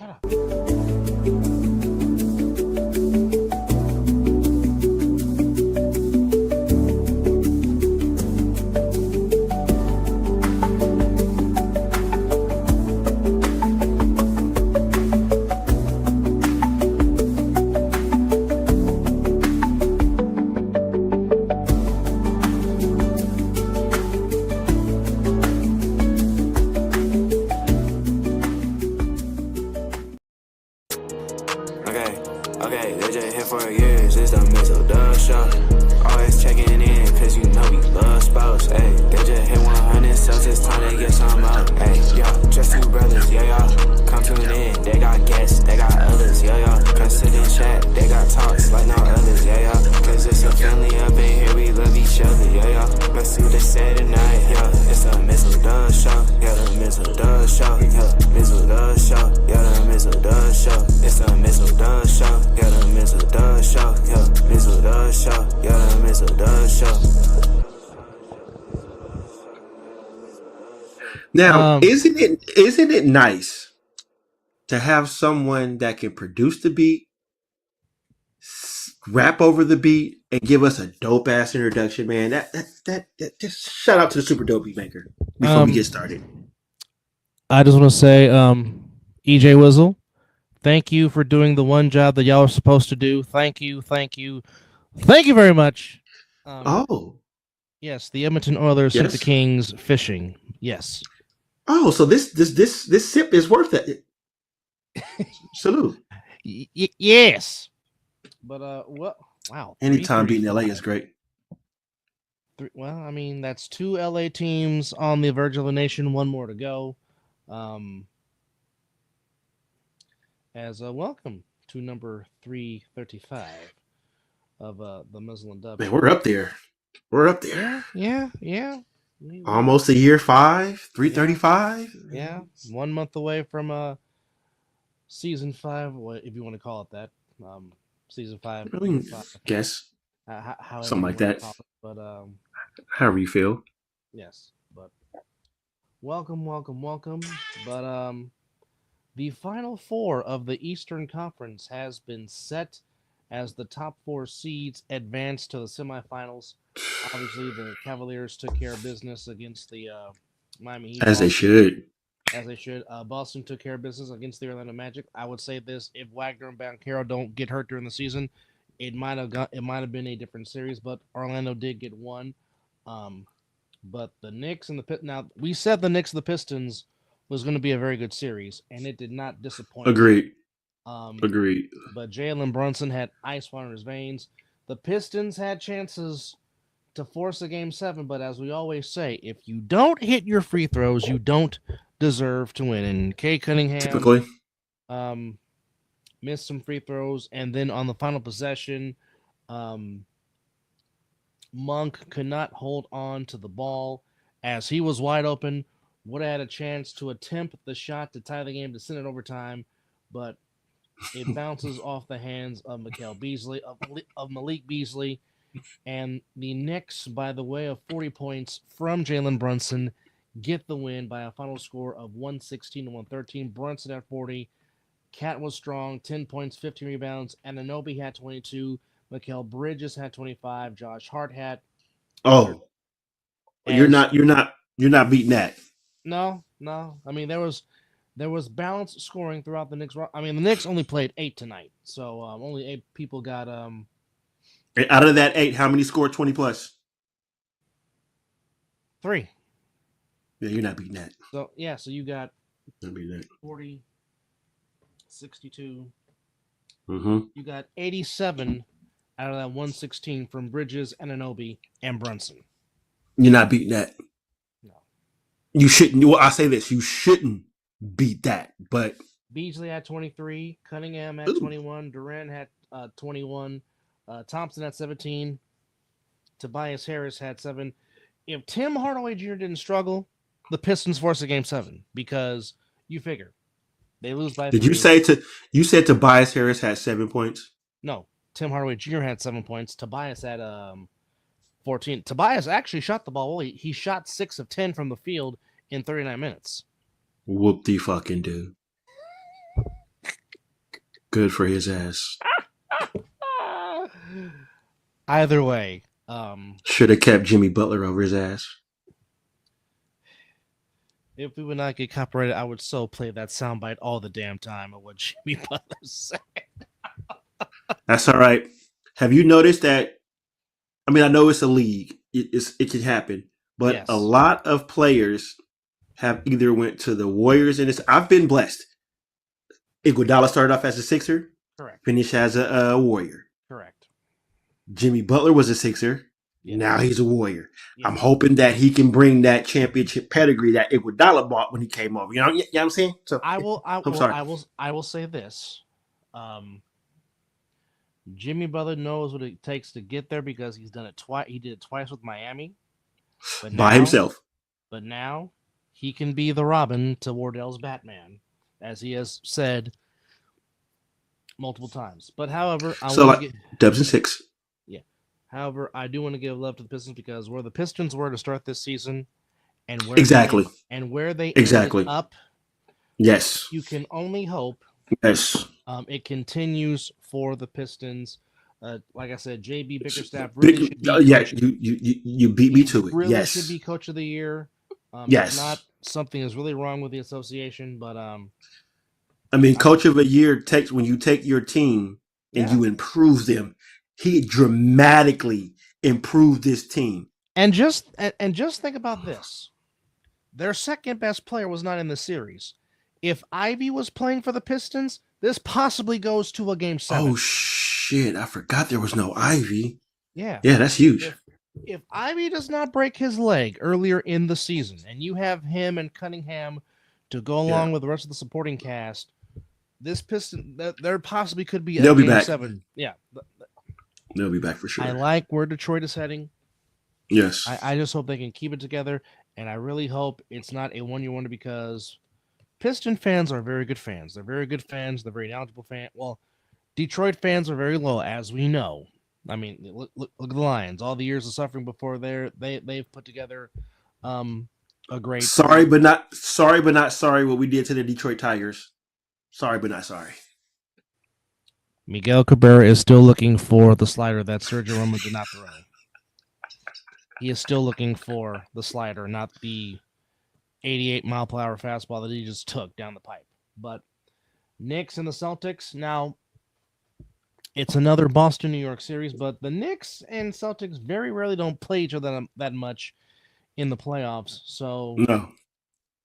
Shut up. Okay, they just here for years, it's the Mizzle show. Always checking in, cause you know we love sports. Hey, they just hit 100, so it's time to get some out. Hey, yo, just two brothers, yeah, y'all. Come tune in, they got guests, they got others, yeah, y'all. Come sit and chat, they got talks like no others, yeah, y'all. Cause it's a family up in here, we love each other, yeah, y'all. Let's see what they say tonight, yeah. It's the Mizzle show, yeah, the Mizzle show, yeah, Mizzle show, yeah, the Mizzle show. It's the Mizzle show, yeah, the Mizzle show, yeah, Mizzle show, yeah, the Mizzle show. Now, isn't it nice to have someone that can produce the beat, rap over the beat, and give us a dope ass introduction, man? That just shout out to the super dope beat maker before we get started. I just want to say, EJ Wizzle, thank you for doing the one job that y'all are supposed to do. Thank you very much. Yes, the Edmonton Oilers sent the Kings fishing. Yes. Oh, so this sip is worth it. Salute. Yes. But what? Wow. Anytime beating LA is great. Well, I mean, that's 2 LA teams on the verge of the nation. One more to go. As a welcome to number 335 of the Mizzle and Dub. Man, we're up there. Yeah. Almost a year 5, 335. Yeah, 1 month away from season 5, if you want to call it that. Season 5. I mean, guess something like that. But however you feel. Yes, but welcome. But the final 4 of the Eastern Conference has been set as the top 4 seeds advance to the semifinals. Obviously, the Cavaliers took care of business against the Miami Heat. As they should. Boston took care of business against the Orlando Magic. I would say this: if Wagner and Banchero don't get hurt during the season, it might have been a different series. But Orlando did get one. But the Knicks and now we said the Knicks and the Pistons was going to be a very good series, and it did not disappoint. Agreed. Agreed. But Jalen Brunson had ice water in his veins. The Pistons had chances to force a Game 7, but as we always say, if you don't hit your free throws, you don't deserve to win. And Kay Cunningham typically missed some free throws, and then on the final possession, Monk could not hold on to the ball as he was wide open. Would have had a chance to attempt the shot to tie the game to send it overtime, but it bounces off the hands of Malik Beasley, and the Knicks, by the way of 40 points from Jalen Brunson, get the win by a final score of 116 to 113. Brunson at 40. Cat was strong, 10 points, 15 rebounds. Anunoby had 22. Mikal Bridges had 25. Josh Hart had. Oh, you're not beating that. No. I mean, there was balanced scoring throughout the Knicks. I mean, the Knicks only played 8 tonight, so only 8 people got. Out of that 8, how many scored 20 plus? 3. Yeah, you're not beating that. So you got 40, 62. Mm-hmm. You got 87 out of that 116 from Bridges, Anunoby, and Brunson. You're not beating that. No. You shouldn't. Well, I say this: you shouldn't beat that. But Beasley had 23, Cunningham had 21, Durant had 21, Thompson had 17, Tobias Harris had 7. If Tim Hardaway Jr. didn't struggle, the Pistons force a Game 7 because you figure they lose by. Did 3. You said Tobias Harris had 7 points? No, Tim Hardaway Jr. had 7 points. Tobias had 14. Tobias actually shot the ball well. He shot 6 of 10 from the field in 39 minutes. Whoop-de-fucking-do. Good for his ass. Either way, Should have kept Jimmy Butler over his ass. if we would not get copyrighted, I would so play that soundbite all the damn time of what Jimmy Butler said. That's all right. Have you noticed that? I mean, I know it's a league. It can happen, but Yes. a lot of players have either went to the Warriors, and I've been blessed. Iguodala started off as a Sixer, Correct. finished as a Warrior. Correct. Jimmy Butler was a Sixer. Yes. Now he's a Warrior. Yes. I'm hoping that he can bring that championship pedigree that Iguodala bought when he came over. You know what I'm saying? So I will say this. Jimmy Butler knows what it takes to get there because he's done it twice. He did it twice with Miami, but by himself. But now he can be the Robin to Wardell's Batman, as he has said multiple times. But however, Dubs and 6. Yeah. However, I do want to give love to the Pistons because where the Pistons were to start this season, and where they ended up. Yes. You can only hope. Yes. It continues for the Pistons. Like I said, JB Bickerstaff really should be. You beat me to it. Really yes. should be coach of the year. Yes. Not something is really wrong with the association, but I mean, coach of the year takes when you take your team and you improve them. He dramatically improved this team. And just think about this: their second best player was not in the series. If Ivy was playing for the Pistons, this possibly goes to a game 7. Oh shit! I forgot there was no Ivy. Yeah, that's huge. If Ivy does not break his leg earlier in the season, and you have him and Cunningham to go along with the rest of the supporting cast, this Piston there possibly could be a game 7. Yeah, they'll be back for sure. I like where Detroit is heading. Yes, I just hope they can keep it together, and I really hope it's not a one-year wonder because Piston fans are very good fans. They're very good fans. They're very knowledgeable fans. Well, Detroit fans are very low, as we know. I mean, look at the Lions. All the years of suffering before they've put together a great. Sorry, but not sorry. What we did to the Detroit Tigers. Sorry, but not sorry. Miguel Cabrera is still looking for the slider that Sergio Romo did not throw. He is still looking for the slider, not the 88-mile-per-hour fastball that he just took down the pipe. But Knicks and the Celtics, now it's another Boston-New York series, but the Knicks and Celtics very rarely don't play each other that much in the playoffs. So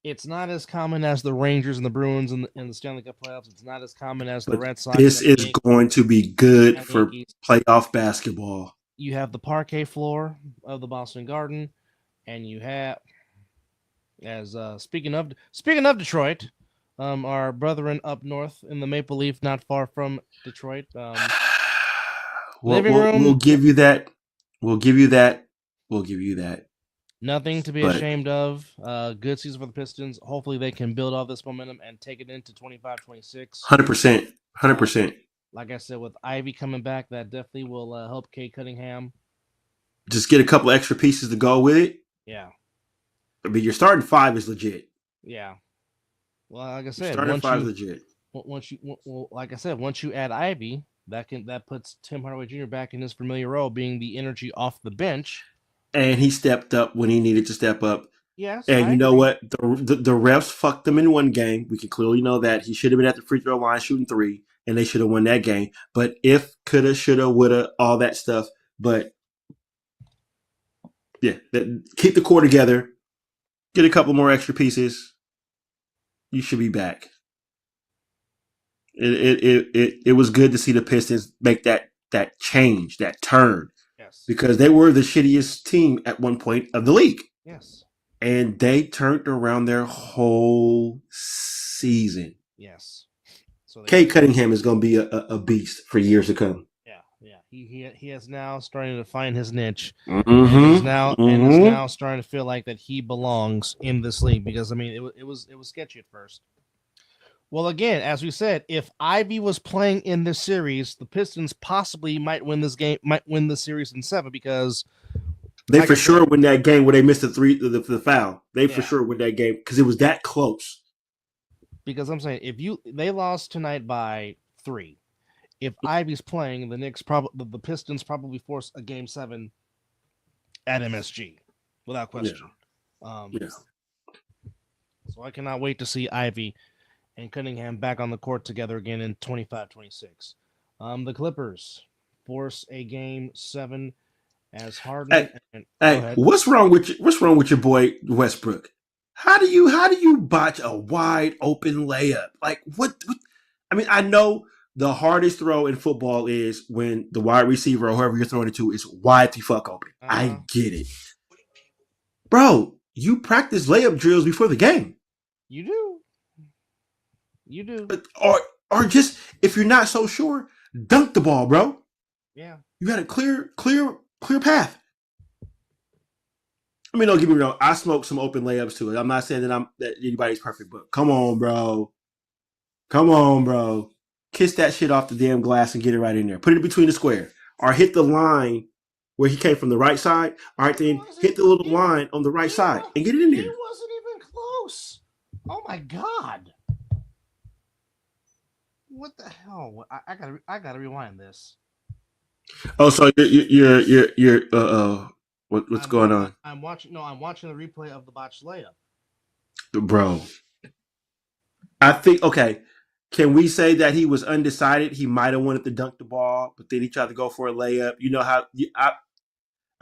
it's not as common as the Rangers and the Bruins in the Stanley Cup playoffs. It's not as common as the Red Sox. This is going to be good for playoff basketball. You have the parquet floor of the Boston Garden, and you have... As speaking of Detroit, our brethren up north in the Maple Leaf, not far from Detroit, living room. We'll give you that. We'll give you that. Nothing to be ashamed of. Good season for the Pistons. Hopefully, they can build all this momentum and take it into 25-26. 100%. Like I said, with Ivy coming back, that definitely will help Cade Cunningham. Just get a couple extra pieces to go with it. Yeah. I mean, your starting 5 is legit. Yeah. Well, like I said, starting 5 is legit. Like I said, once you add Ivy, that puts Tim Hardaway Jr. back in his familiar role, being the energy off the bench. And he stepped up when he needed to step up. Yes. And you know what? The refs fucked him in one game. We can clearly know that. He should have been at the free throw line shooting 3, and they should have won that game. But if, coulda, shoulda, woulda, all that stuff. But yeah, keep the core together. Get a couple more extra pieces. You should be back. It was good to see the Pistons make that change, that turn. Yes. Because they were the shittiest team at one point of the league. Yes. And they turned around their whole season. Yes. So Cade Cunningham is going to be a beast for years to come. Yeah. He is now starting to find his niche. Mm-hmm. And is now starting to feel like that he belongs in this league because I mean it was sketchy at first. Well, again, as we said, if Ivy was playing in this series, the Pistons possibly might win the series in 7 because they for sure win that game where they missed the foul. They for sure win that game because it was that close. Because I'm saying they lost tonight by 3. if Ivy's playing, the Pistons probably force a game 7 at MSG without question. Yeah. So I cannot wait to see Ivy and Cunningham back on the court together again in 25-26. The Clippers force a game 7 as Harden. Hey, what's wrong with your boy Westbrook? How do you botch a wide open layup? Like what? I mean, I know the hardest throw in football is when the wide receiver or whoever you're throwing it to is wide the fuck open. I get it, bro. You practice layup drills before the game. You do. Or just if you're not so sure, dunk the ball, bro. Yeah. You got a clear path. I mean, don't get me wrong. I smoked some open layups too. I'm not saying that anybody's perfect, but come on, bro. Kiss that shit off the damn glass and get it right in there. Put it between the square. Or hit the line where he came from the right side. All right, then hit the little line on the right side and get it in there. He wasn't even close. Oh my god. What the hell? I gotta rewind this. Oh, so you're what's going on? I'm watching the replay of the botched layup. Bro. I think okay. Can we say that he was undecided? He might have wanted to dunk the ball, but then he tried to go for a layup. You know how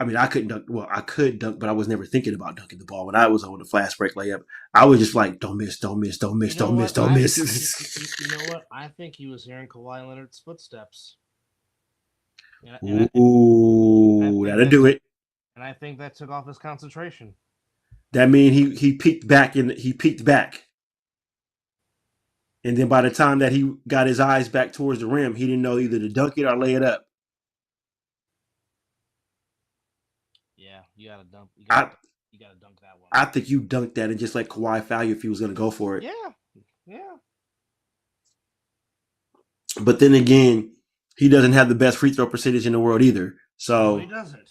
I mean, I couldn't dunk. Well, I could dunk, but I was never thinking about dunking the ball when I was on the fast break layup. I was just like, don't miss. You know what? I think he was hearing Kawhi Leonard's footsteps. Ooh, that'll do it. And I think that took off his concentration. That means he peeked back and and then by the time that he got his eyes back towards the rim, he didn't know either to dunk it or lay it up. Yeah, you gotta dunk. You gotta dunk that one. I think you dunked that and just let Kawhi foul you if he was gonna go for it. Yeah. But then again, he doesn't have the best free throw percentage in the world either. So no, he doesn't.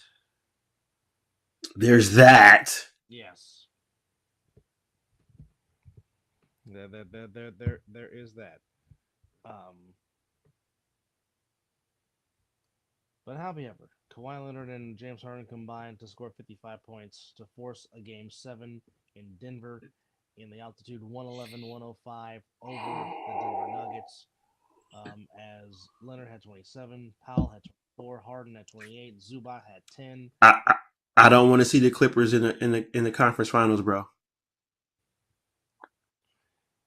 There's that. Yes. There is that. But however, Kawhi Leonard and James Harden combined to score 55 points to force a game 7 in Denver in the altitude 111-105 over the Denver Nuggets. As Leonard had 27, Powell had 24, Harden had 28, Zubac had 10. I don't want to see the Clippers in the conference finals, bro.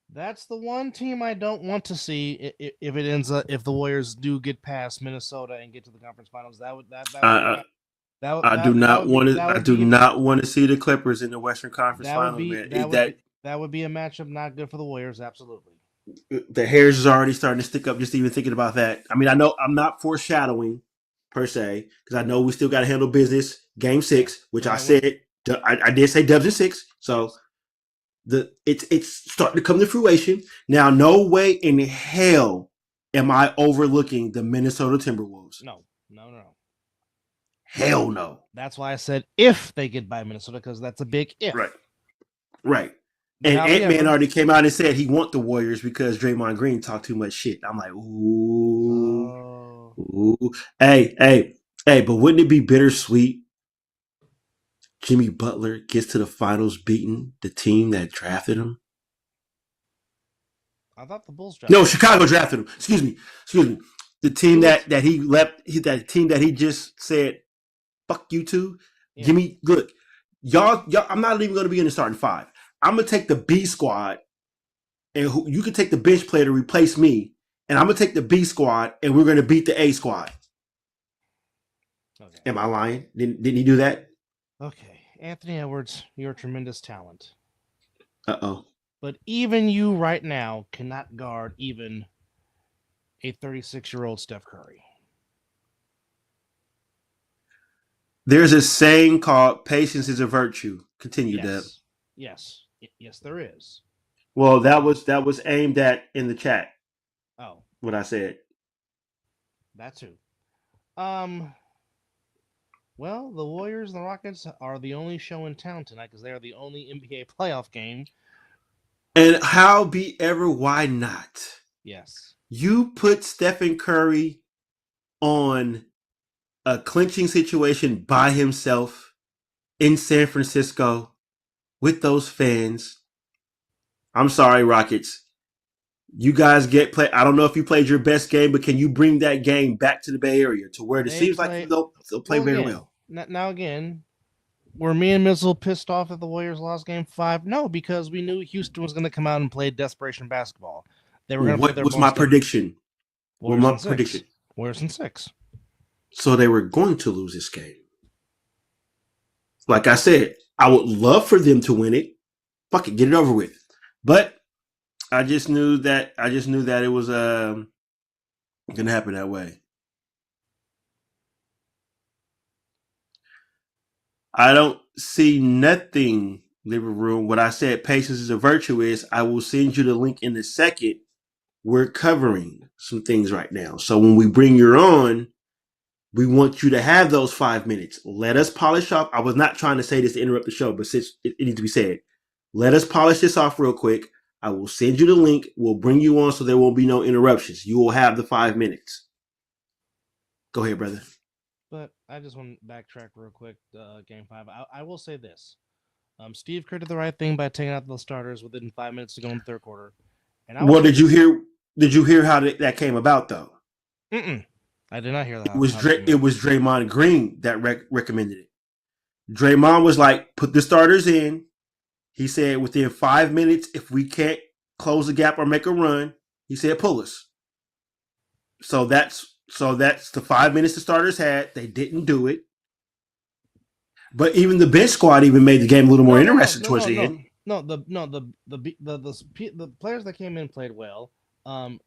That's the one team I don't want to see if it ends up if the Warriors do get past Minnesota and get to the conference finals. I do not want to see the Clippers in the Western Conference Finals, man. That would be a matchup not good for the Warriors, absolutely. The hairs is already starting to stick up just even thinking about that. I mean, I know I'm not foreshadowing per se because I know we still got to handle business. Game 6, which I said, I did say Dubs in 6, so it's starting to come to fruition now. No way in hell am I overlooking the Minnesota Timberwolves. No. Hell no. That's why I said if they get by Minnesota, because that's a big if. Right. And Ant-Man already came out and said he want the Warriors because Draymond Green talked too much shit. I'm like, ooh. Hey, but wouldn't it be bittersweet? Jimmy Butler gets to the finals beating the team that drafted him. I thought the Bulls drafted him. No, Chicago drafted him. Excuse me. The team that he left, that team that he just said, fuck you to. Yeah. Look, y'all, I'm not even going to be in the starting 5. I'm going to take the B squad, and you can take the bench player to replace me, and I'm going to take the B squad, and we're going to beat the A squad. Okay. Am I lying? Didn't he do that? Okay. Anthony Edwards, you're a tremendous talent. Uh-oh. But even you right now cannot guard even a 36-year-old Steph Curry. There's a saying called patience is a virtue. Continue, Deb. Yes, there is. Well, that was aimed at in the chat. Oh. What I said. That too. Well, the Warriors and the Rockets are the only show in town tonight because they are the only NBA playoff game. And why not? Yes. You put Stephen Curry on a clinching situation by himself in San Francisco with those fans. I'm sorry, Rockets. You guys get play. I don't know if you played your best game, but can you bring that game back to the Bay Area to where it seems like they'll play very well? Now again, were me and Mizzle pissed off that the Warriors lost Game 5? No, because we knew Houston was going to come out and play desperation basketball. They were going to play What their was my prediction? What Warriors my in 6. prediction? Warriors in 6. So they were going to lose this game. Like I said, I would love for them to win it. Fuck it, get it over with. But I just knew that it was gonna happen that way. I don't see nothing, living room. What I said, patience is a virtue, is I will send you the link in a second. We're covering some things right now. So when we bring you on, we want you to have those 5 minutes. Let us polish off. I was not trying to say this to interrupt the show, but since it needs to be said, let us polish this off real quick. I will send you the link. We'll bring you on so there won't be no interruptions. You will have the 5 minutes. Go ahead, brother. But I just want to backtrack real quick. Game 5. I will say this: Steve Kerr did the right thing by taking out the starters within 5 minutes to go in the third quarter. And did you hear? Did you hear how that came about though? I did not hear that. It was Draymond Green that recommended it. Draymond was like, put the starters in. He said within 5 minutes, if we can't close the gap or make a run, he said pull us. So that's the 5 minutes the starters had. They didn't do it. But even the bench squad even made the game a little more interesting towards the end. The players that came in played well.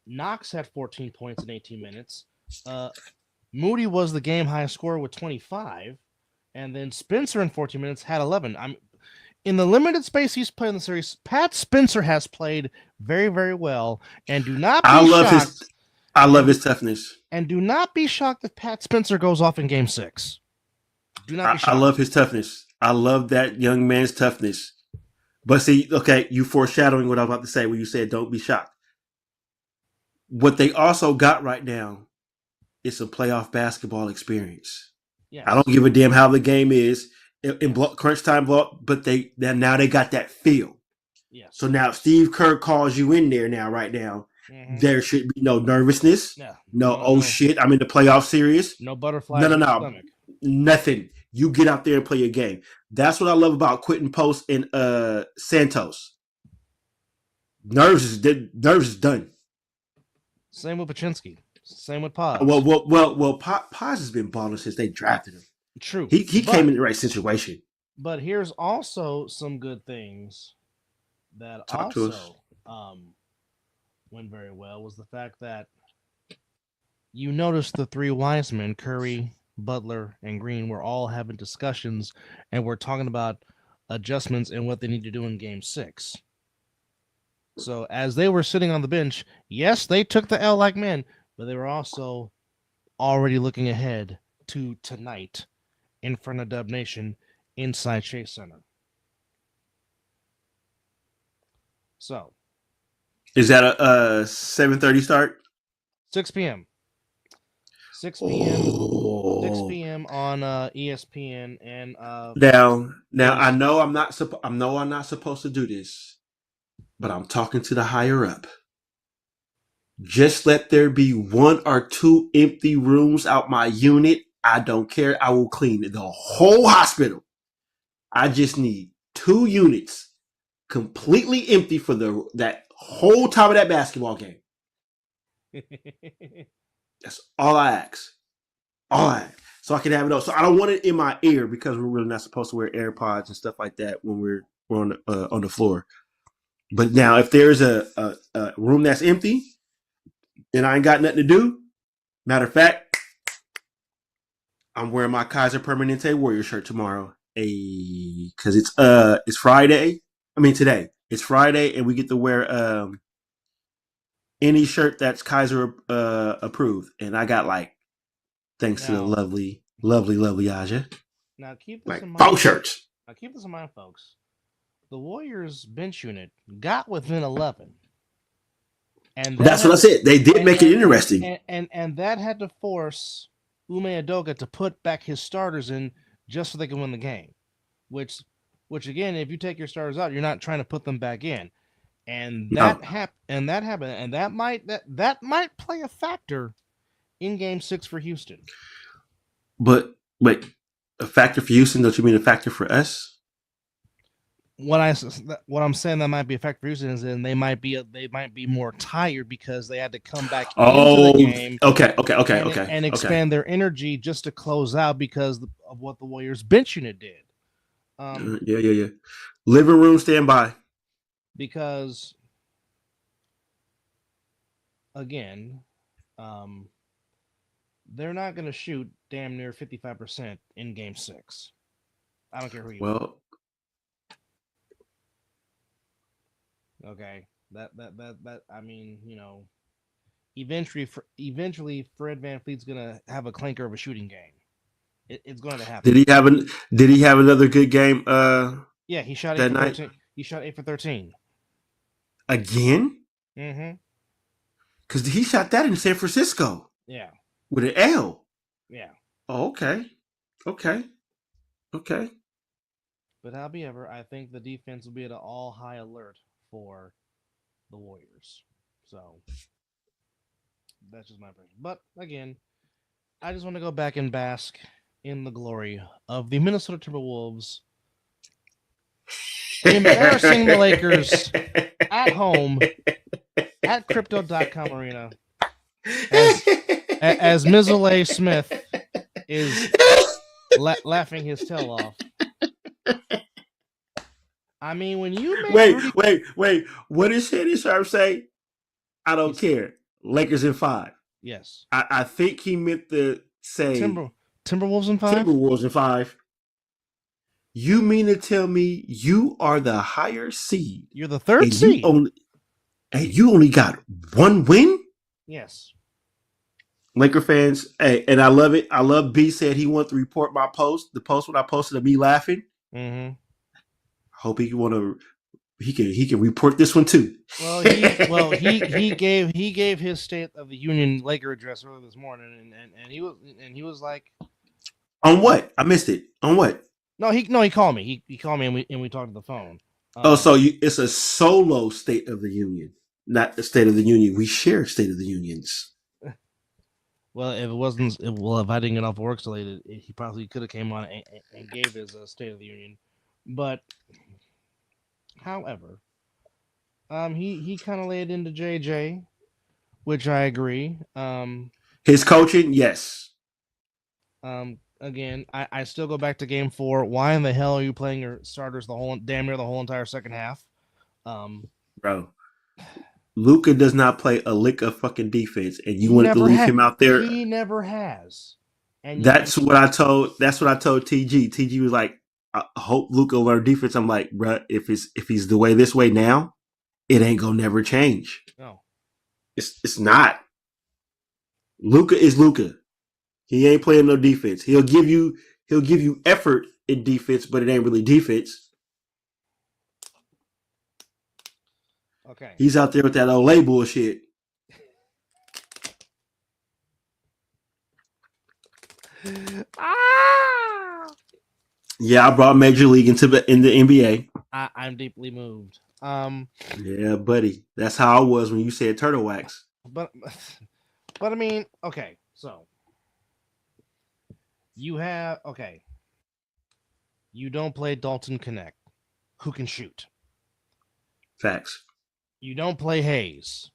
Knox had 14 points in 18 minutes. Moody was the game high scorer with 25, and then Spencer in 14 minutes had 11. In the limited space he's played in the series, Pat Spencer has played very, very well, and do not be shocked. I love his toughness. And do not be shocked if Pat Spencer goes off in Game 6. Do not be shocked. I love his toughness. I love that young man's toughness. But see, okay, you foreshadowing what I was about to say when you said don't be shocked. What they also got right now is a playoff basketball experience. Yes. I don't give a damn how the game is in crunch time, but now they got that feel. Yes. So now if Steve Kerr calls you in there right now, there should be no nervousness. Yeah. No, shit, I'm in the playoff series. No butterfly. No. Nothing. You get out there and play your game. That's what I love about Quentin Post and Santos. Nerves is done. Same with Paczynski. Same with Paz. Well, Paz has been balling since they drafted him. True. He came in the right situation. But here's also some good things that went very well, was the fact that you noticed the three wise men, Curry, Butler, and Green, were all having discussions and we're talking about adjustments and what they need to do in Game 6. So as they were sitting on the bench, yes, they took the L like men, but they were also already looking ahead to tonight in front of Dub Nation inside Chase Center. So, is that a 7:30 start? 6 p.m. 6 p.m. Oh. 6 p.m. on ESPN and now I know I'm not supposed to do this, but I'm talking to the higher up. Just let there be 1 or 2 empty rooms out my unit. I don't care. I will clean the whole hospital. I just need 2 units completely empty for that whole time of that basketball game. That's all I ask. So I can have it up. So I don't want it in my ear because we're really not supposed to wear AirPods and stuff like that when we're on the floor. But now, if there's a room that's empty and I ain't got nothing to do, matter of fact, I'm wearing my Kaiser Permanente Warrior shirt tomorrow. Because it's Friday. I mean today. It's Friday, and we get to wear any shirt that's Kaiser approved. And I got thanks to the lovely Aja. Now keep this in mind. 4 shirts. Now keep this in mind, folks. The Warriors bench unit got within 11 And That's what I said. They did make it interesting. And that had to force Ume Adoka to put back his starters in just so they can win the game. Which again, if you take your starters out, you're not trying to put them back in. And that happened, and that might play a factor in Game 6 for Houston. But wait, a factor for Houston? Don't you mean a factor for us? What I'm saying that might be a factor for Houston is then they might be more tired because they had to come back into the game. Okay. And expand their energy just to close out because of what the Warriors bench unit did. Yeah. Living room standby. Because again, they're not going to shoot damn near 55% in Game 6. I don't care who you are. Well, okay, that I mean, eventually Fred VanVleet's going to have a clinker of a shooting game. It's going to happen. Did he have another good game? Yeah, he shot 8 that for night. 13. He shot 8 for 13 again. Mm-hmm. Because he shot that in San Francisco. Yeah. With an L. Yeah. Oh, okay. But however, I think the defense will be at an all high alert for the Warriors. So that's just my impression. But again, I just want to go back and bask in the glory of the Minnesota Timberwolves embarrassing the Lakers at home at Crypto.com Arena as Mizzle Smith is laughing his tail off. I mean, when you wait. What did Shannon Sharp say? I don't care. Lakers in 5. Yes. I think he meant to say Timberwolves in 5? Timberwolves in 5. You mean to tell me you are the higher seed? You're the third seed. You only got one win? Yes. Laker fans, hey, and I love it. I love B said he wanted to report my post. The post when I posted of me laughing. Mm-hmm. Hope he can report this one too. Well, he gave his State of the Union Laker address earlier this morning, and he was like, on what? I missed it. On what? No, he called me. He called me and we talked on the phone. So it's a solo State of the Union, not the State of the Union. We share State of the Unions. Well, if I didn't get off work so late, he probably could have came on and gave his State of the Union. But, however, he kind of laid into JJ, which I agree. His coaching, yes. Again, I still go back to Game 4. Why in the hell are you playing your starters damn near the whole entire second half? Bro, Luka does not play a lick of fucking defense, and you wanted to leave him out there. He never has. And that's what I told TG. TG was like, I hope Luka learn defense. I'm like, bro, if he's the way this way now, it ain't gonna never change. No, it's not. Luka is Luka. He ain't playing no defense. He'll give you effort in defense, but it ain't really defense. Okay. He's out there with that Olay bullshit. Yeah, I brought Major League in the NBA. I'm deeply moved. Yeah, buddy. That's how I was when you said turtle wax. But I mean, okay, so you don't play Dalton Connect, who can shoot. Facts. You don't play Hayes.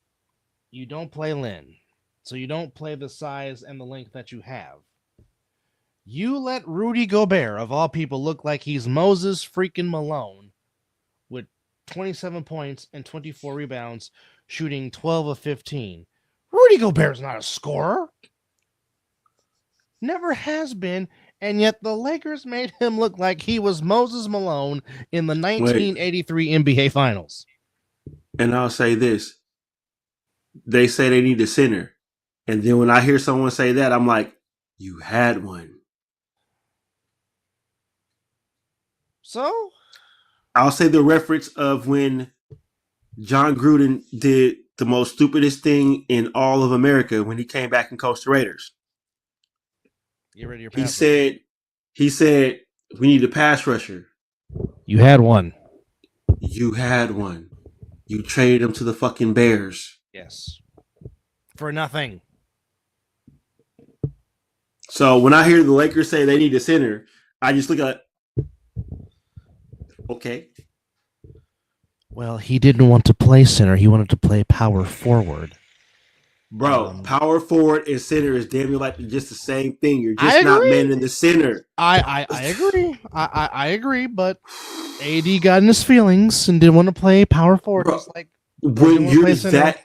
You don't play Lynn. So you don't play the size and the length that you have. You let Rudy Gobert, of all people, look like he's Moses freaking Malone with 27 points and 24 rebounds, shooting 12 of 15. Rudy Gobert's not a scorer. Never has been, and yet the Lakers made him look like he was Moses Malone in the 1983 NBA Finals. And I'll say this. They say they need a center. And then when I hear someone say that, I'm like, you had one. So? I'll say the reference of when John Gruden did the most stupidest thing in all of America when he came back and coached the Raiders. Get ready your He pass said, we need a pass rusher. You had one. You had one. You traded him to the fucking Bears. Yes. For nothing. So when I hear the Lakers say they need a center, I just look at, okay. Well, he didn't want to play center. He wanted to play power forward. Bro, power forward and center is damn near like just the same thing. You're I just not agree. manning the center. I agree. I agree, but AD got in his feelings and didn't want to play power forward. Bro, Just like when you're that,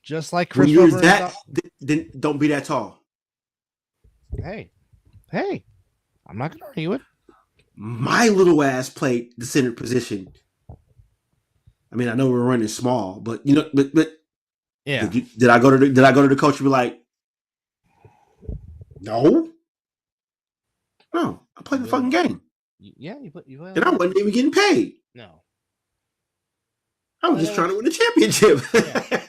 just like Chris when you're Webber that, then don't be that tall. Hey, I'm not gonna argue it. My little ass played the center position. I mean, I know we're running small, but you know, but yeah. Did I go to the coach and be like, no, I played the fucking game. Yeah, you play and I wasn't even getting paid. No, I was just trying to win a championship. Yeah.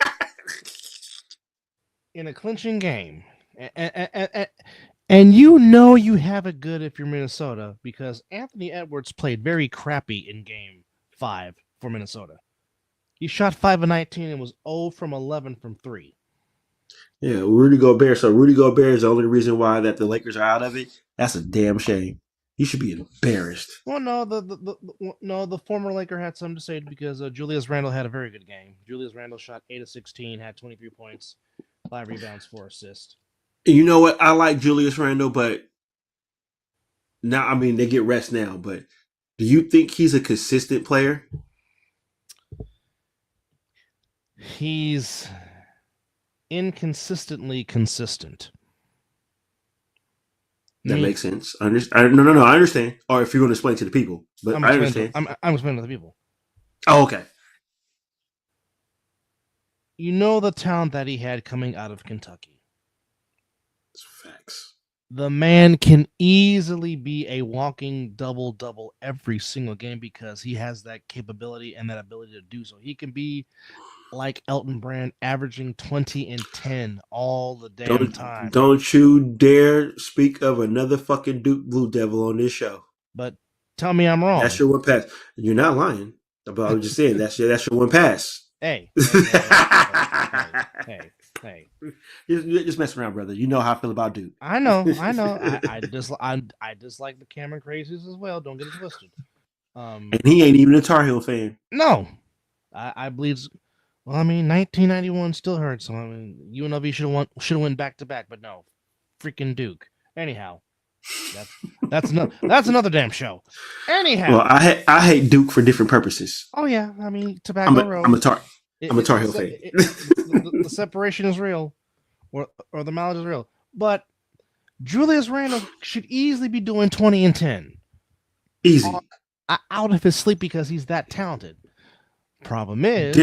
In a clinching game, and you know you have it good if you're Minnesota because Anthony Edwards played very crappy in Game 5 for Minnesota. He shot 5 of 19 and was 0 from 11 from 3. Yeah, Rudy Gobert. So Rudy Gobert is the only reason why that the Lakers are out of it. That's a damn shame. You should be embarrassed. Well, no, the former Laker had something to say because Julius Randle had a very good game. Julius Randle shot 8 of 16, had 23 points, 5 rebounds, 4 assists. And you know what? I like Julius Randle, but now I mean they get rest now. But do you think he's a consistent player? He's inconsistently consistent. That makes sense. No, I understand. Or if you're going to explain to the people, but I understand. I'm explaining to the people. Oh, okay. You know the talent that he had coming out of Kentucky. It's facts. The man can easily be a walking double-double every single game because he has that capability and that ability to do so. He can be like Elton Brand, averaging 20 and 10 all the damn time. Don't you dare speak of another fucking Duke Blue Devil on this show. But tell me I'm wrong. That's your one pass. You're not lying. But I was just saying that's your one pass. Hey. Just mess around, brother. You know how I feel about Duke. I know. I dislike the Cameron Crazies as well. Don't get it twisted. And he ain't even a Tar Heel fan. No, I believe. Well, I mean, 1991 still hurts. So I mean, UNLV should have won back to back, but no, freaking Duke. Anyhow, that's another damn show. Anyhow, well, I hate Duke for different purposes. Oh yeah, I mean, Tobacco Road. I'm a Tar Heel fan. The separation is real, or the mileage is real. But Julius Randle should easily be doing 20 and 10. Easy. Out of his sleep because he's that talented. Problem is,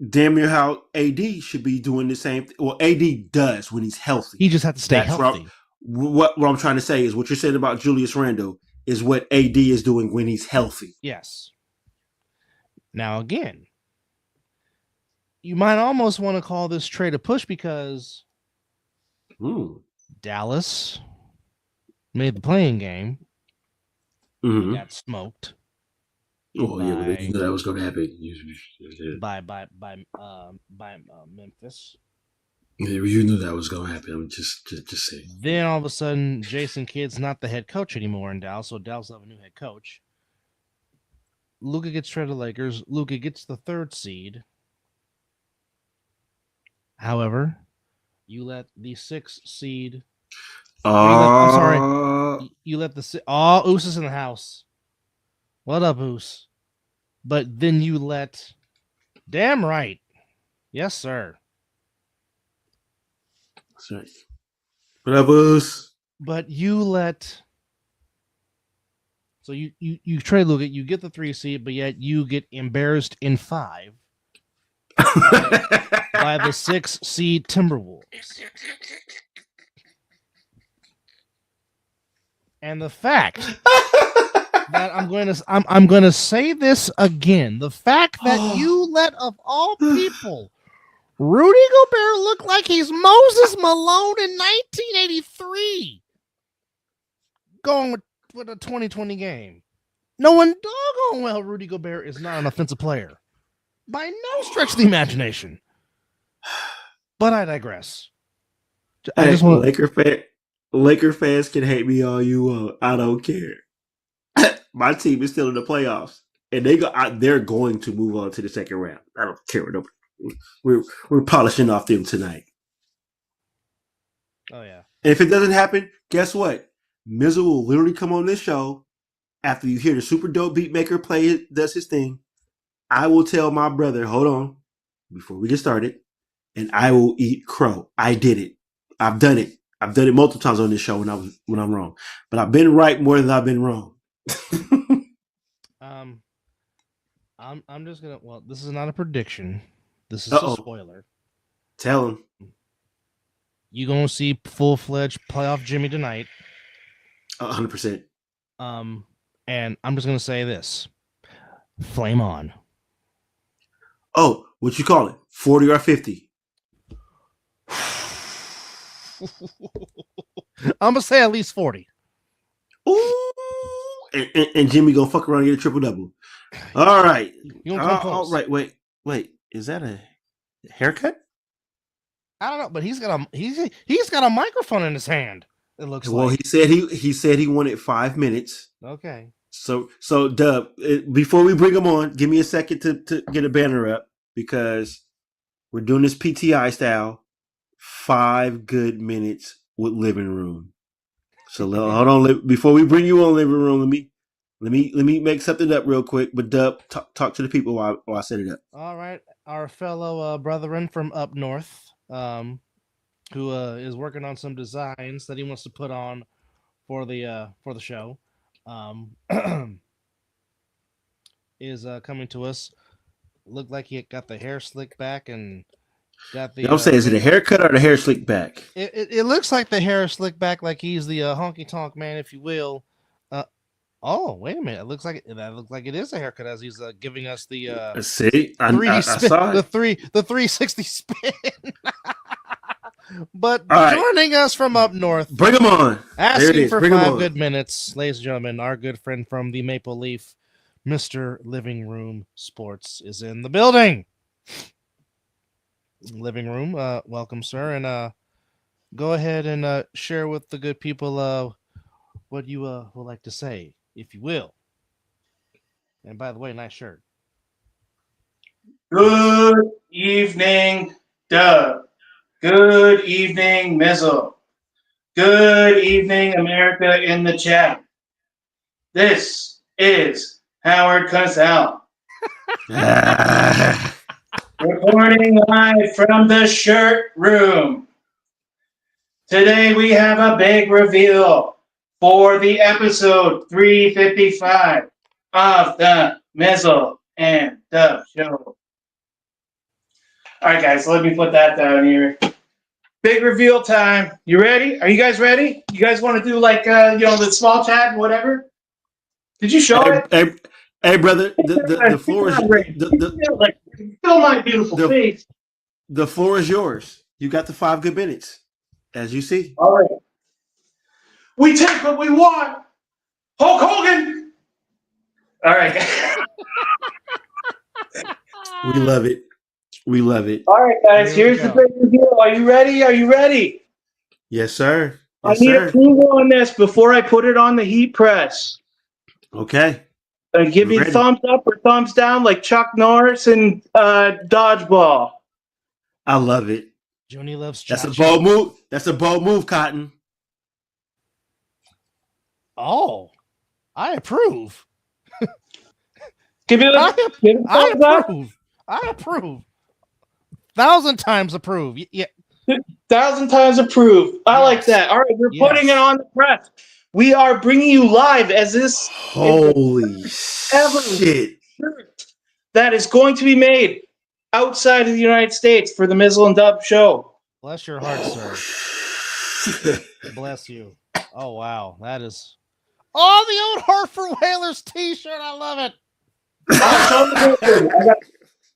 damn near how AD should be doing the same thing. Well, AD does when he's healthy. He just has to stay healthy. What I'm trying to say is what you're saying about Julius Randle is what AD is doing when he's healthy. Yes. Now, again, you might almost want to call this trade a push because Dallas made the playing game. Mm-hmm. Got smoked. Oh yeah, but you knew that was going to happen. By Memphis. Yeah, you knew that was going to happen. I'm just saying. Then all of a sudden, Jason Kidd's not the head coach anymore in Dallas, so Dallas will have a new head coach. Luka gets traded to Lakers. Luka gets the 3rd seed. However, you let the 6th seed. I'm sorry. You let the Oos is in the house. What up, Oos? But then you let. Damn right. Yes, sir. Sorry. What up, Oos? But you let. So you trade Luka, you get the 3 seed, but yet you get embarrassed in 5 by the 6 seed Timberwolves. And the fact that I'm going to say this again, the fact that you let, of all people, Rudy Gobert looked like he's Moses Malone in 1983. Going with a 2020 game. Knowing doggone well Rudy Gobert is not an offensive player. By no stretch of the imagination. But I digress. Hey, Laker fans can hate me all you want. I don't care. My team is still in the playoffs, and they're going to move on to the second round. I don't care. We're polishing off them tonight. Oh yeah. And if it doesn't happen, guess what? Mizzle will literally come on this show after you hear the super dope beat maker does his thing. I will tell my brother, hold on, before we get started, and I will eat crow. I did it. I've done it. I've done it multiple times on this show when I'm wrong. But I've been right more than I've been wrong. I'm just gonna. Well, this is not a prediction. This is a spoiler. Tell him. You gonna see full-fledged playoff Jimmy tonight. 100%. And I'm just gonna say this: flame on. Oh, what you call it? 40 or 50? I'm gonna say at least 40. Ooh, and Jimmy gonna fuck around and get a triple double. All right. All right. Wait. Is that a haircut? I don't know, but he's got a microphone in his hand. It looks well, like. he said he wanted 5 minutes. Okay. So Dub, before we bring him on, give me a second to get a banner up because we're doing this PTI style. 5 good minutes with living room. So hold on, before we bring you on living room, let me make something up real quick. But Dub, talk to the people while I set it up. All right, our fellow brethren from up north, who is working on some designs that he wants to put on for the show, is coming to us. Looked like he got the hair slicked back and got the. I'm saying, is it a haircut or the hair slicked back? It looks like the hair is slicked back, like he's the honky tonk man, if you will. Oh, wait a minute! It looks like it is a haircut as he's giving us the. See, I saw it. The 360 spin. But joining us from up north, bring him on. Asking for 5 good minutes, ladies and gentlemen, our good friend from the Maple Leaf, Mr. Living Room Sports, is in the building. Living Room, welcome, sir, and go ahead and share with the good people what you would like to say, if you will. And by the way, nice shirt. Good evening, Doug. Good evening, Mizzle. Good evening, America in the chat. This is Howard Cosell. Reporting live from the shirt room. Today we have a big reveal for the episode 355 of the Mizzle and Dub Show. All right, guys, let me put that down here. Big reveal time. You ready? Are you guys ready? You guys want to do like the small chat and whatever? Did you show it? Hey, brother, the floor is still my beautiful face. The floor is yours. You got the 5 good minutes, as you see. All right. We take what we want. Hulk Hogan. All right. We love it. We love it. All right, guys. Here's the big reveal. Are you ready? Are you ready? Yes, sir. I need approval on this before I put it on the heat press. Okay. Give me thumbs up or thumbs down like Chuck Norris and Dodgeball. I love it. Joni loves That's a bold move. That's a bold move, Cotton. Oh, I approve. I approve. I approve. 1,000 times approve. Yeah. 1,000 times approve. I like that. All right, we're putting it on the press. We are bringing you live as this. Holy shit! That is going to be made outside of the United States for the Mizzle and Dub Show. Bless your heart, sir. Bless you. Oh wow, that is. Oh, the old Hartford Whalers T-shirt. I love it.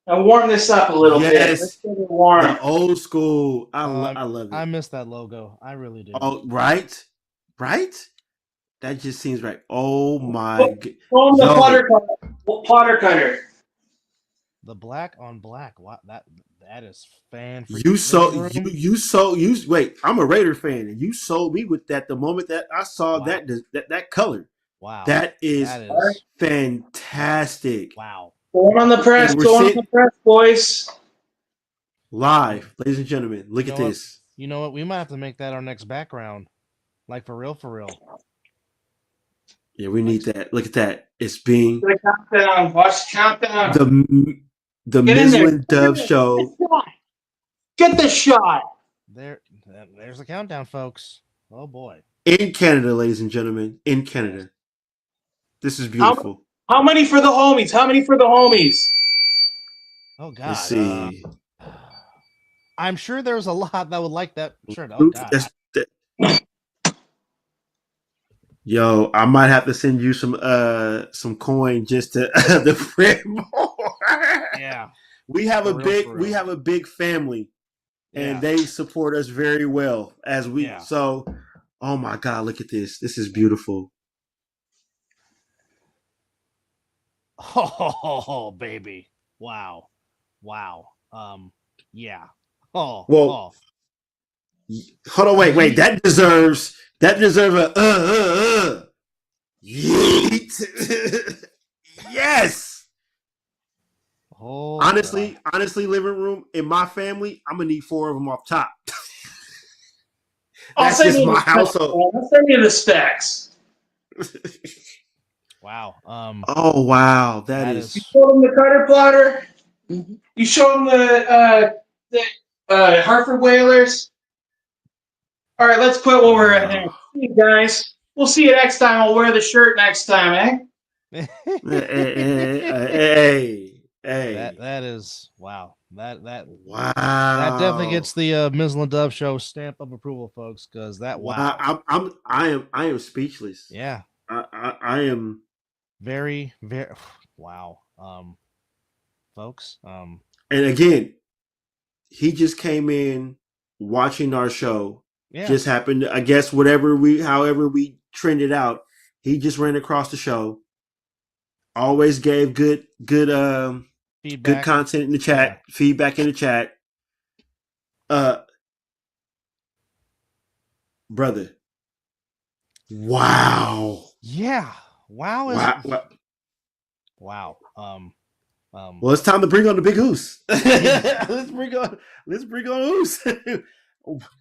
And warm this up a little bit. Yes. Let's get it warm. The old school. I love it. I miss that logo. I really do. Oh, right? That just seems right. Oh my god. Show him the Potter cutter. The black on black. What that is fan. Wait, I'm a Raider fan, and you sold me with that the moment that I saw that color. Wow. That is fantastic. Wow. Going on the press, boys. Live, ladies and gentlemen, look at this. You know what? We might have to make that our next background. Like for real. Yeah, we need that. Look at that. It's being the countdown. Watch the countdown. The Mizzle and Dove show. Get the shot. There's the countdown, folks. Oh boy. In Canada, ladies and gentlemen. In Canada. This is beautiful. How many for the homies? Oh God. Let's see. I'm sure there's a lot that would like that shirt. Oh God. Yo, I might have to send you some coin just to the print more. Yeah. We have a big family, and they support us very well as we. Yeah. So, oh my God, look at this! This is beautiful. Oh baby! Wow. Yeah. Oh. Well, oh. Hold on, wait. That deserves a yeet. Yes. Oh, honestly, living room in my family, I'm gonna need 4 of them off top. That's just my household. I'll send you the specs. Wow. Oh wow, that is. You showed them the cutter plotter. Mm-hmm. You showed them the Hartford Whalers. All right, let's quit while we're ahead. See you guys. We'll see you next time. I'll wear the shirt next time, Hey. That is wow. That wow. That definitely gets the Mizzle and Dove show stamp of approval, folks. Because that wow. I am speechless. Yeah. I am very wow. Folks. And again, he just came in watching our show. Yeah. Just happened, I guess, however we trended out, he just ran across the show. Always gave good feedback. Good content in the chat, feedback in the chat. Brother. Wow. Yeah. Wow. Wow. Well, it's time to bring on the big Oos. Let's bring on Oos.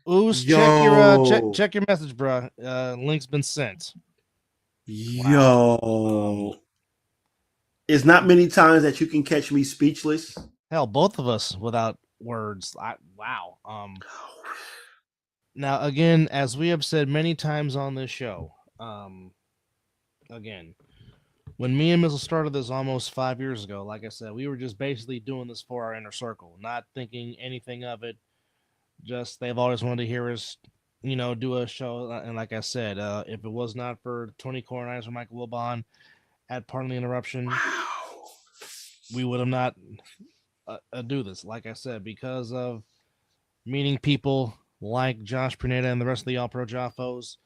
Oos, check your message, bro. Link's been sent. Yo. Wow. It's not many times that you can catch me speechless. Hell, both of us without words. Wow. Now, again, as we have said many times on this show, again, when me and Mizzle started this almost 5 years ago, like I said, we were just basically doing this for our inner circle, not thinking anything of it. Just they've always wanted to hear us, do a show. And like I said, if it was not for Tony Cornines or Michael Wilbon at Pardon the Interruption, we would have not do this. Like I said, because of meeting people like Josh Pruneda and the rest of the All Pro Joffos,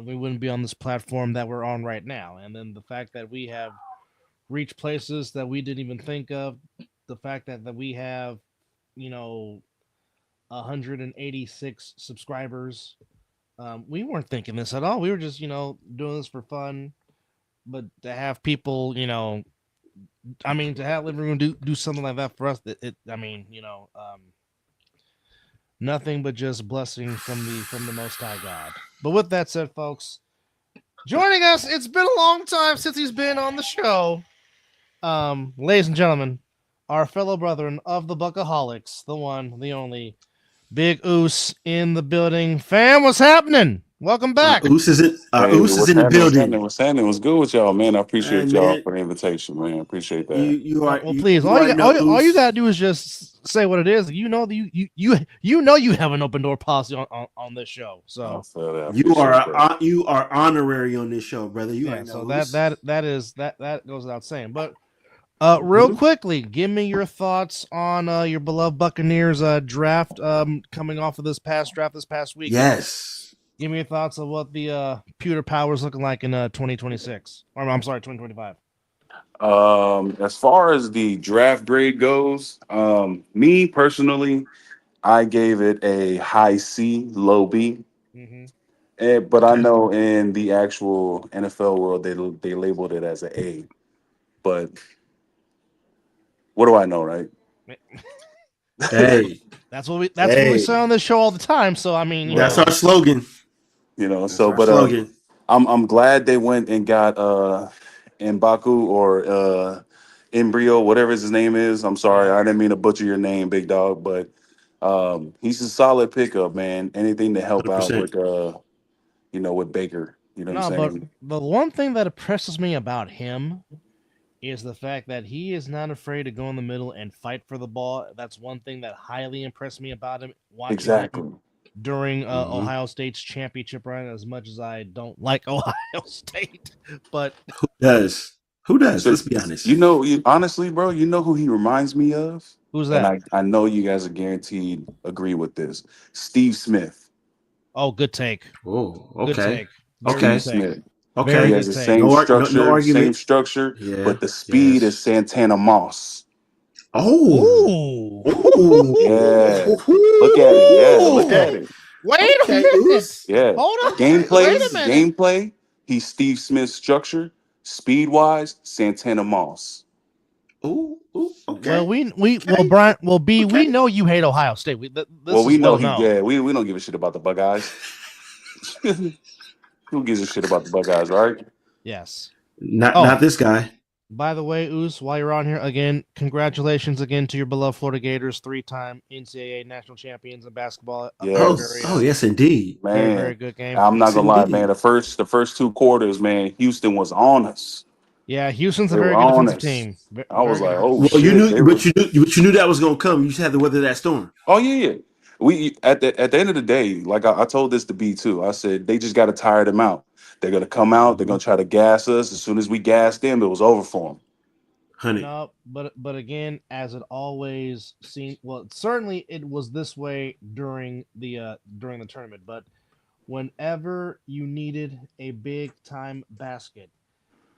we wouldn't be on this platform that we're on right now. And then the fact that we have reached places that we didn't even think of, the fact that we have, 186 subscribers. We weren't thinking this at all. We were just, doing this for fun. But to have people, to have Living Room do something like that for us, nothing but just blessings from the Most High God. But with that said, folks, joining us, it's been a long time since he's been on the show. Ladies and gentlemen, our fellow brethren of the Buckaholics, the one, the only, Big Oos in the building. Fam, what's happening? Welcome back. Oos is in the building. What's happening? What's good with y'all, man? I appreciate y'all for the invitation, man. I appreciate that. Please, all you gotta do is just say what it is. You know you have an open door policy on this show. So you are honorary on this show, brother. That goes without saying. But Real quickly, give me your thoughts on your beloved Buccaneers draft coming off of this past week. Yes. Give me your thoughts on what the pewter power is looking like in 2026. Or I'm sorry, 2025. As far as the draft grade goes, me personally, I gave it a high C, low B. Mm-hmm. But I Okay. know in the actual NFL world, they labeled it as an A. But what do I know, right? Hey. That's what we say on this show all the time. So I mean, That's our slogan. That's So our slogan. I'm glad they went and got Mbaku or Embryo, whatever his name is. I'm sorry, I didn't mean to butcher your name, big dog, but he's a solid pickup, man. Anything to help out 100%. with Baker. You know what no, I'm but saying? the one thing that impresses me about him is the fact that he is not afraid to go in the middle and fight for the ball. That's one thing that highly impressed me about him. Watching him Exactly. during Mhm. Ohio State's championship run, as much as I don't like Ohio State, but Who does? Who does? So Let's be honest. honestly, bro, you know who he reminds me of? who's And that? I know you guys are guaranteed agree with this. Steve Smith. Oh, good take. Oh, Good okay. take. Very Okay. good take. Smith. Very He Okay. has good the take. same No structure, argument. Yeah. but the speed is Yes. Santana Moss. Oh. Ooh. Yeah. Look at it. Yeah, look at it. Wait a Okay, minute. Oos. Yeah. Hold on. Okay, Wait a Oos. minute. Gameplay, he's Steve Smith's structure. Speed wise, Santana Moss. Ooh. Well, Okay. Brian, B, we Okay. know you hate Ohio State. Well, This we is know well known. we don't give a shit about the Buckeyes. Who gives a shit about the Buckeyes, right? Yes. Not this guy. By the way, Oos, while you're on here again, congratulations again to your beloved Florida Gators, 3-time NCAA national champions in basketball. Yes. Yes, indeed. Very, very Man, good game. I'm not Yes, gonna lie, man. indeed. The first two quarters, man, Houston was on us. Yeah, Houston's a They very were good on defensive us. team. I was Very like, good. oh Well, you shit, they knew, were. but you knew that was going to come. You just had to weather that storm. Oh yeah. We at the end of the day, like I told this to B too. I said they just got to tire them out. They're gonna come out. They're gonna try to gas us. As soon as we gassed them, it was over for them. 100. No, but again, as it always seemed, well, certainly it was this way during the tournament. But whenever you needed a big time basket,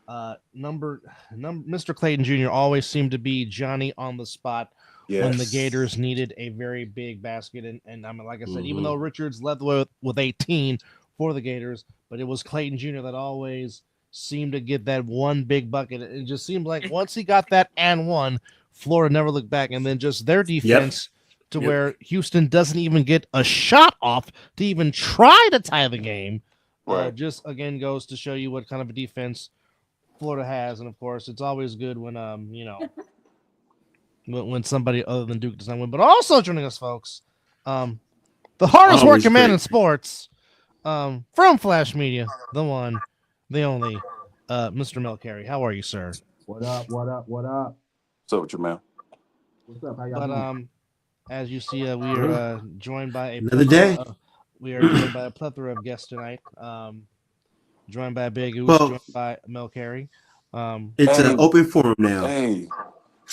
Mr. Clayton Jr. always seemed to be Johnny on the spot when the Yes. Gators needed a very big basket. And I mean, like I said, even Mhm. though Richards led the way with 18 for the Gators, but it was Clayton Jr. that always seemed to get that one big bucket. It just seemed like once he got that and one, Florida never looked back. And then just their defense to where Houston doesn't even get a shot off to even try to tie the game. Right. Just again goes to show you what kind of a defense Florida has, and of course, it's always good when when somebody other than Duke does not win. But also joining us, folks, the hardest Always working man great. in sports, from Flash Media, the one, the only, Mr. Mel Carey. How are you, sir? What up? What up? What up? What's up with you, man? What's up? How y'all But doing? as you see, we are joined by a Another day. we are joined by a plethora of guests tonight. Joined by Big Oos, Well, joined by Mel Carey. it's Hey, an open forum now. hey.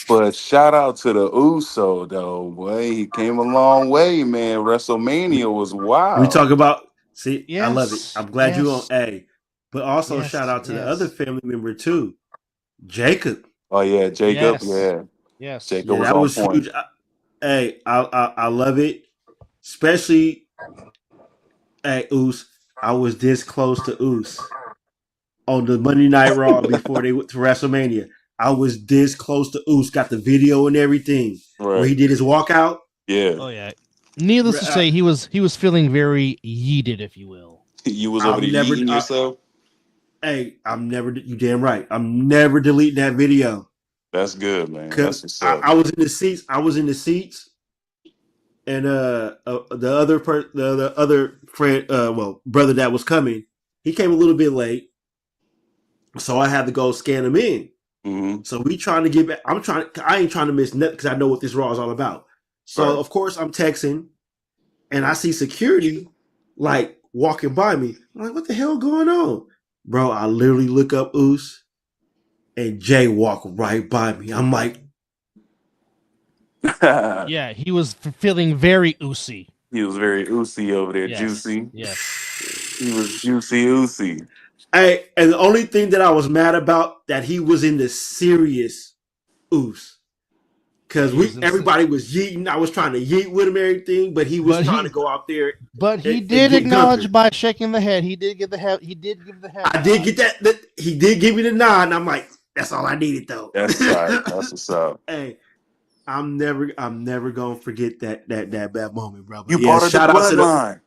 But shout out to the Uso though, boy. He came a long way, man. WrestleMania was We wild. talk about. See, I love it. Yes, I'm glad you on yes, A. But also yes, shout out to the other yes, family member too, Jacob. Oh yeah, Jacob. yes, Yeah, yes. Jacob Yeah, was that on was point. huge. I love it, especially at Oos. I was this close to Oos on the Monday Night Raw before they went to WrestleMania. I was this close to Oos. Got the video and everything where he Right. did his walkout. Yeah. Oh yeah. Needless to say, he was feeling very yeeted, if you will. You was over there eating yourself. I'm never. You damn right. I'm never deleting that video. That's good, man. That's Cause what's I, up. I was in the seats. And the other friend, brother that was coming, he came a little bit late, so I had to go scan him in. Mm-hmm. So we trying to get back. I ain't trying to miss nothing because I know what this Raw is all about. So Right. of course I'm texting, and I see security like walking by me. I'm like, what the hell going on, bro? I literally look up Oos. and Jay walked right by me. I'm like, Yeah, he was feeling very oozy. He was very oozy over there, Yes. juicy. Yes. He was juicy oozy. hey, and the only thing that I was mad about that he was in the serious ooze. Because everybody was yeeting. I was trying to yeet with him and everything, but he was trying to go out there. But he and did get acknowledge gumping. by shaking the head. He did give the head. He did give the head. I did get that. He did give me the nod, and I'm like, that's all I needed, though. That's right. That's what's up. Hey, I'm never gonna forget that bad moment, bro. But You yeah, part of the shout out to bloodline.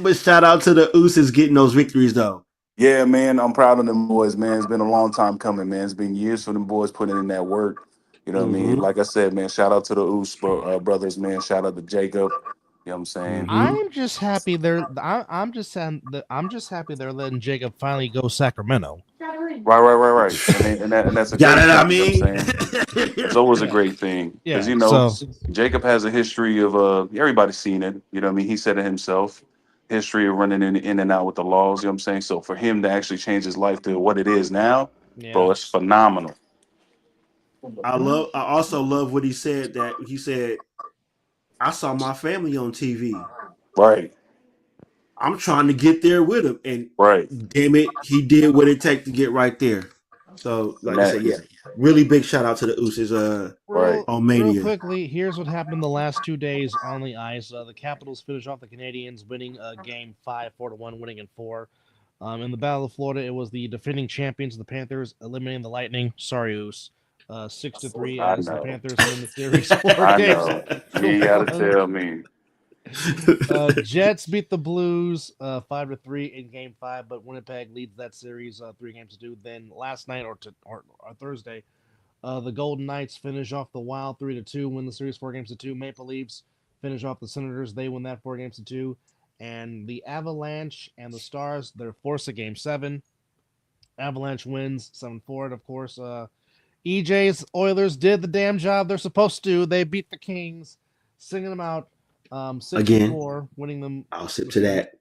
but shout out to the Usos getting those victories, though. Yeah, man, I'm proud of them boys, man. It's been a long time coming, man. It's been years for them boys putting in that work. You know what I mean? Like I said, man, shout out to the brothers, man. Shout out to Jacob. You know what I'm saying? I'm just happy they're. I'm just saying that I'm just happy they're letting Jacob finally go Sacramento. Right. And that's a Got great it? I thing. You know mean, what I'm saying? It's always a great thing. Because, you know, Jacob has a history of, everybody's seen it. You know what I mean? He said it himself. History of running in and out with the laws. You know what I'm saying? So for him to actually change his life to what it is now, bro, it's phenomenal. I also love what he said. That he said, I saw my family on TV. Right. I'm trying to get there with him, and Right. damn it, he did what it takes to get right there. So, like I said, yeah, really big shout out to the Usos. On Mania. Real quickly, here's what happened the last 2 days on the ice. The Capitals finished off the Canadians, winning Game 5, 4-1, winning in 4. In the Battle of Florida, it was the defending champions, the Panthers, eliminating the Lightning. Sorry, Oos. 6-3 as the Panthers win the series. 4 games. You ain't gotta tell me. Jets beat the Blues 5-3 in Game 5, but Winnipeg leads that series 3-2. Then last night or Thursday, the Golden Knights finish off the Wild 3-2, win the series 4-2. Maple Leafs finish off the Senators, they win that 4-2. And the Avalanche and the Stars, they're forced to Game 7. Avalanche wins 7-4, and of course, EJ's Oilers did the damn job they're supposed to. They beat the Kings, singing them out 6-4, winning them. I'll sip to that.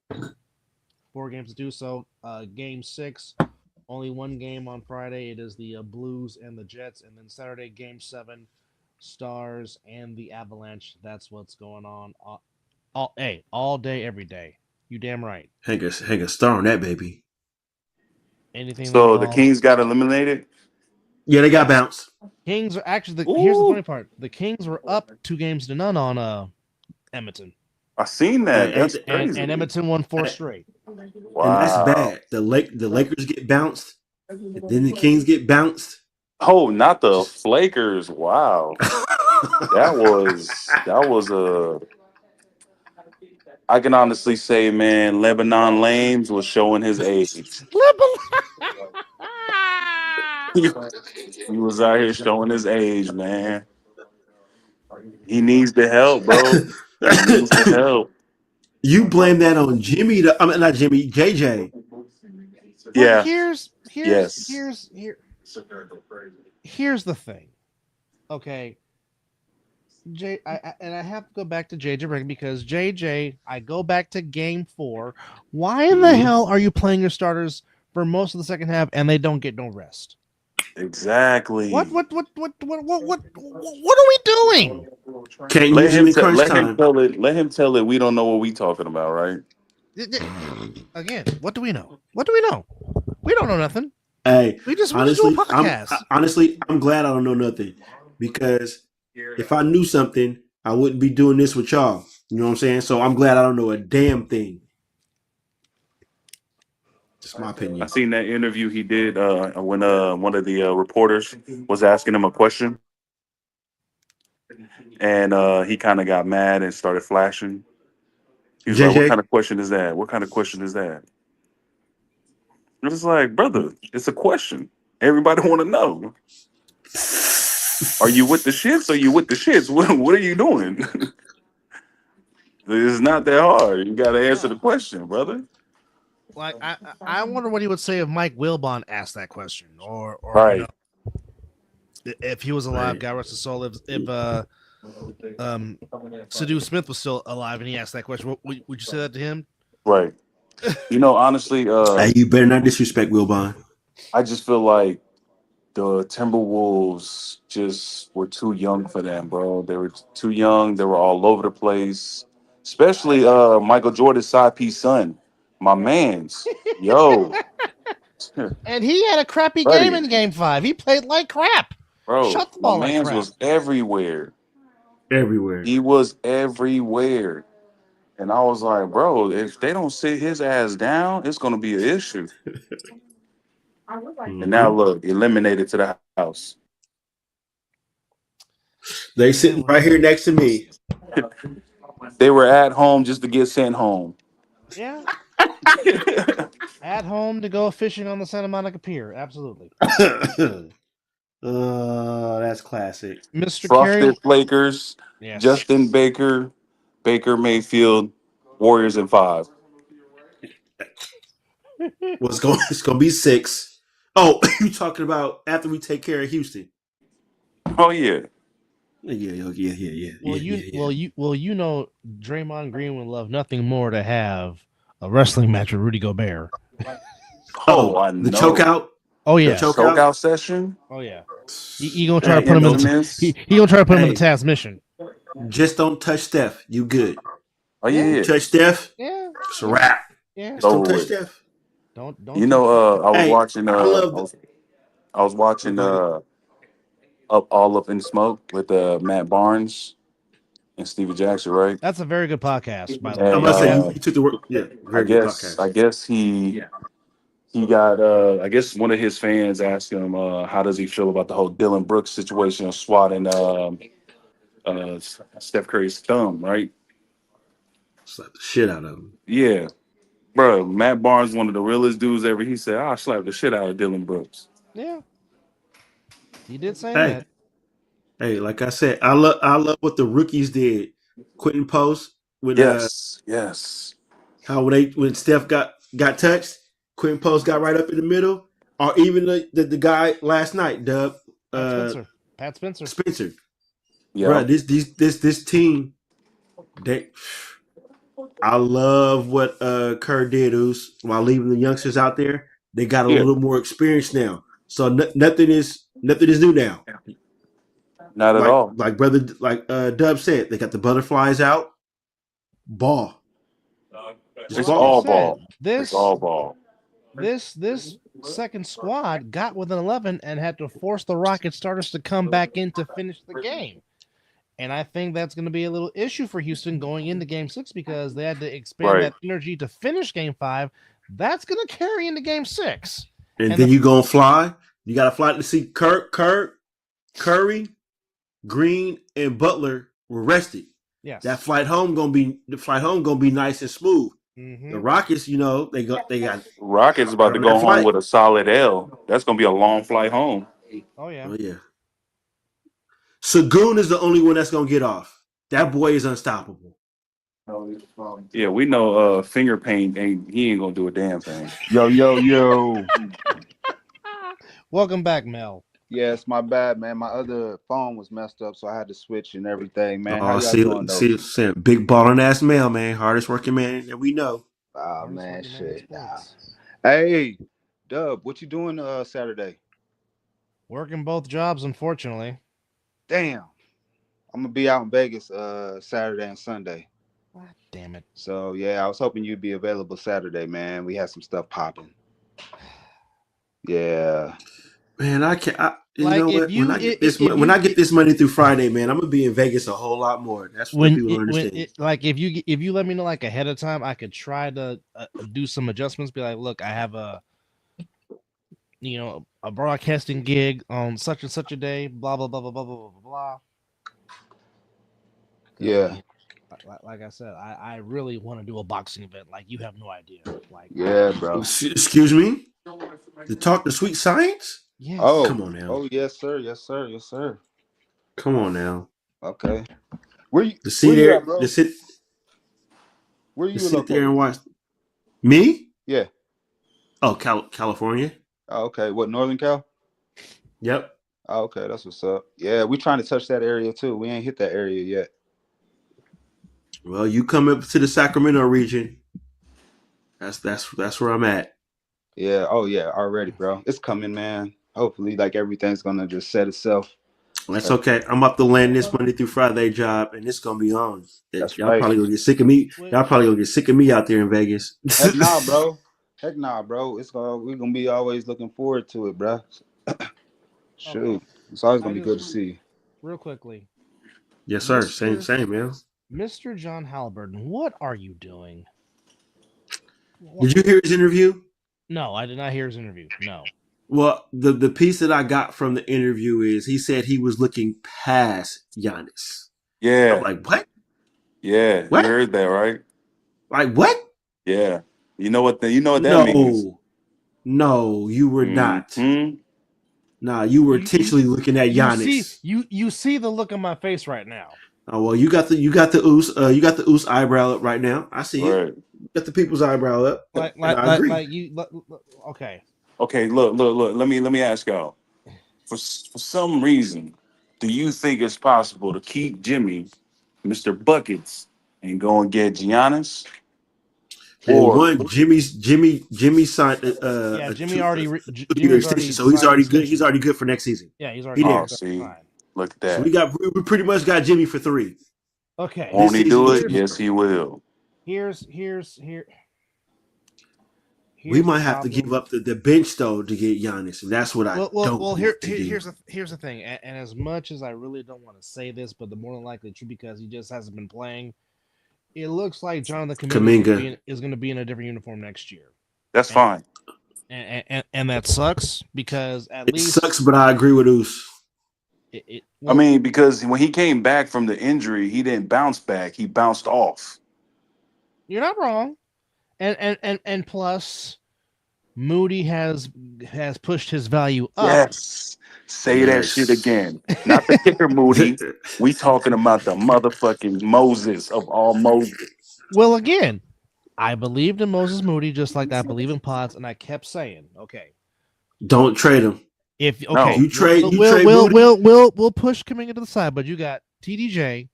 4-2. So Game 6, only one game on Friday. It is the Blues and the Jets, and then Saturday Game 7, Stars and the Avalanche. That's what's going on. All day, every day. You damn right. Hang a star on that, baby. Anything. So the Kings got eliminated. Yeah, they got bounced. Kings are actually here's the funny part. The Kings were up 2-0 on Edmonton. I seen that. That's crazy. And Edmonton won 4 straight. Wow. And that's bad. The Lakers get bounced, and then the Kings get bounced. Oh, not the Flakers! Wow, that was a. I can honestly say, man, Lebanon Lames was showing his age. He was out here showing his age, man. He needs the help, bro. He needs the help. You blame that on Jimmy? Not Jimmy. JJ. Yeah. Here's the thing. Okay. I have to go back to JJ because JJ, I go back to Game 4. Why in the hell are you playing your starters for most of the second half and they don't get no rest? Exactly. What are we doing? Can't let use him, any crunch time. Let him tell it. We don't know what we talking about, right? Again, what do we know? What do we know? We don't know nothing. Hey, we just do a podcast. I'm glad I don't know nothing because if I knew something, I wouldn't be doing this with y'all. You know what I'm saying? So I'm glad I don't know a damn thing. Just my opinion. I seen that interview he did when one of the reporters was asking him a question, and he kind of got mad and started flashing. He was like, "What kind of question is that? What kind of question is that?" And it's like, brother, it's a question. Everybody want to know. Are you with the shits? Are you with the shits? What are you doing? It's not that hard. You got to answer the question, brother. Like I wonder what he would say if Mike Wilbon asked that question, or right. You know, if he was alive. God rest his soul. If Sadu Smith was still alive and he asked that question, would you say that to him? Right. You know, honestly, Hey, you better not disrespect Wilbon. I just feel like the Timberwolves just were too young for them, bro. They were too young. They were all over the place. Especially Michael Jordan's side piece son, my man's. Yo, And he had a crappy game buddy, in Game 5. He played like crap. bro, Shot the my ball like man's crap. was everywhere. Everywhere. He was everywhere. And I was like, bro, if they don't sit his ass down, it's gonna be an issue. And now Mhm. look, eliminated to the house. They sitting right here next to me. They were at home just to get sent home. Yeah. At home to go fishing on the Santa Monica Pier. Absolutely. That's classic. Mr. Carey. Frosted Flakers, Yes. Justin Baker, Baker Mayfield, Warriors in 5. Well, it's gonna be 6. Oh, you talking about after we take care of Houston? Oh yeah. Yeah. You know, Draymond Green would love nothing more to have a wrestling match with Rudy Gobert. Oh, I the know. choke out. Oh The yeah. choke Choke out. out session. Oh yeah. He gonna try to Hey, put him in. infamous. He gonna try to put him in the Hey. transmission. Just don't touch Steph. You good? Oh Yeah. yeah. You touch Steph, Yeah. it's a wrap. Yeah. Just don't Over touch with. Steph. Don't. You know, I was Hey, watching. I love the. I was watching. Go Up in Smoke with Matt Barnes and Stevie Jackson, right? That's a very good podcast, by the I'm And way. gonna say you took the word. Yeah, very good podcast. I guess he got I guess one of his fans asked him how does he feel about the whole Dylan Brooks situation of swatting Steph Curry's thumb, right? Slap the shit out of him. Yeah. Bro, Matt Barnes, one of the realest dudes ever. He said, I'll slap the shit out of Dylan Brooks. Yeah. He did say Hey, that. hey, like I said, I love what the rookies did. Quentin Post when Yes. how when Steph got touched, Quentin Post got right up in the middle, or even the guy last night, Dub Pat Spencer. Spencer. Yeah. Bro, this team, they I love what Kerr did, while leaving the youngsters out there. They got a little more experience now, so nothing is new now. Not at all. Like brother, Dub said, they got the butterflies out. Ball. It's Like all I said, ball. This It's all ball. this second squad got with an 11 and had to force the Rocket starters to come back in to finish the game. And I think that's going to be a little issue for Houston going into Game 6 because they had to expand that energy to finish Game 5. That's going to carry into Game 6. And then you gonna fly. You got to fly to see Curry, Green, and Butler were rested. Yes. That flight home gonna be nice and smooth. Mm-hmm. The Rockets, they got Rockets about to go home with a solid L. That's gonna be a long flight home. Oh yeah. Oh yeah. Sagoon is the only one that's gonna get off. That boy is unstoppable. Yeah, we know finger paint ain't gonna do a damn thing. Yo. Welcome back, Mel. Yes, my bad, man. My other phone was messed up, so I had to switch and everything, man. How Oh, y'all doing, though? see, big balling ass male, man, hardest working man that we know. Oh, man, shit. Nah. Hey, Dub, what you doing Saturday? Working both jobs, unfortunately. Damn. I'm gonna be out in Vegas Saturday and Sunday. God damn it. So yeah, I was hoping you'd be available Saturday, man. We had some stuff popping. Yeah. Man, I can't. You Like, know if what? you- When I get this money through Friday, man, I'm gonna be in Vegas a whole lot more. That's what people don't understand. If you let me know like ahead of time, I could try to do some adjustments. Be like, look, I have a broadcasting gig on such and such a day. Blah blah blah blah blah blah blah blah. Yeah. Like I said, I really want to do a boxing event. Like you have no idea. Like Yeah, bro. Excuse me. To talk the sweet science. yes. Oh, Come on now. Oh, yes, sir. Yes, sir. Yes, sir. Come on now. Okay. Where you? To see where you there, at, bro? to sit Where you there located? and watch. Me? Yeah. Oh, California. Oh, okay. What, Northern Cal? Yep. Oh, okay. That's what's up. Yeah, we trying to touch that area too. We ain't hit that area yet. Well, you come up to the Sacramento region. That's where I'm at. Yeah. Oh yeah. Already, bro. It's coming, man. Hopefully, like everything's gonna just set itself. That's okay. I'm up to land this Monday through Friday job, and it's gonna be on. That's Y'all right. probably gonna get sick of me. Wait, Y'all probably gonna get sick of me out there in Vegas. Heck nah, bro. Heck nah, bro. We're gonna be always looking forward to it, bro. Shoot, okay. it's always I gonna be good to just see. real quickly, Yes, sir. Same, man. Mr. John Halliburton, what are you doing? Did you hear his interview? No, I did not hear his interview. No. Well, the piece that I got from the interview is he said he was looking past Giannis. I'm Yeah, like, what? yeah. You What? heard that, right? Like what? Yeah. You know what that means. No, you were not. Hmm. Nah, you were intentionally looking at You Giannis. see, you see the look on my face right now. Oh well, you got the Oos eyebrow up right now. I see it. Right. You got the people's eyebrow up. Like and I agree. Okay. Okay. Look. Let me ask y'all. For some reason, do you think it's possible to keep Jimmy, Mr. Buckets, and go and get Giannis? Well, Or one, Jimmy signed Yeah, Jimmy already. year Jimmy's extension, already. so he's signed already an good. He's extension. already good for next season. Yeah, he's He already. there. see, Fine. look at So that. we pretty much got Jimmy for 3. Okay. Won't This he do season, it? Yes, he will. Here's we the might have to give problem. up the bench though to get Giannis, and that's what I don't want to do. Here's the thing, and as much as I really don't want to say this, but the more than likely true because he just hasn't been playing. It looks like Jonathan Kuminga is going to be in a different uniform next year. That's fine. And that sucks because at It least sucks, but I agree with Oos. I mean, because when he came back from the injury, he didn't bounce back. He bounced off. You're not wrong, and plus, Moody has pushed his value up. Yes. Say that shit again. Not the kicker Moody. We talking about the motherfucking Moses of all Moses. Well, again, I believed in Moses Moody just like I believe in Potts, and I kept saying, okay, don't trade him. If No. okay, You trade we'll push coming into the side, but you got TDJ,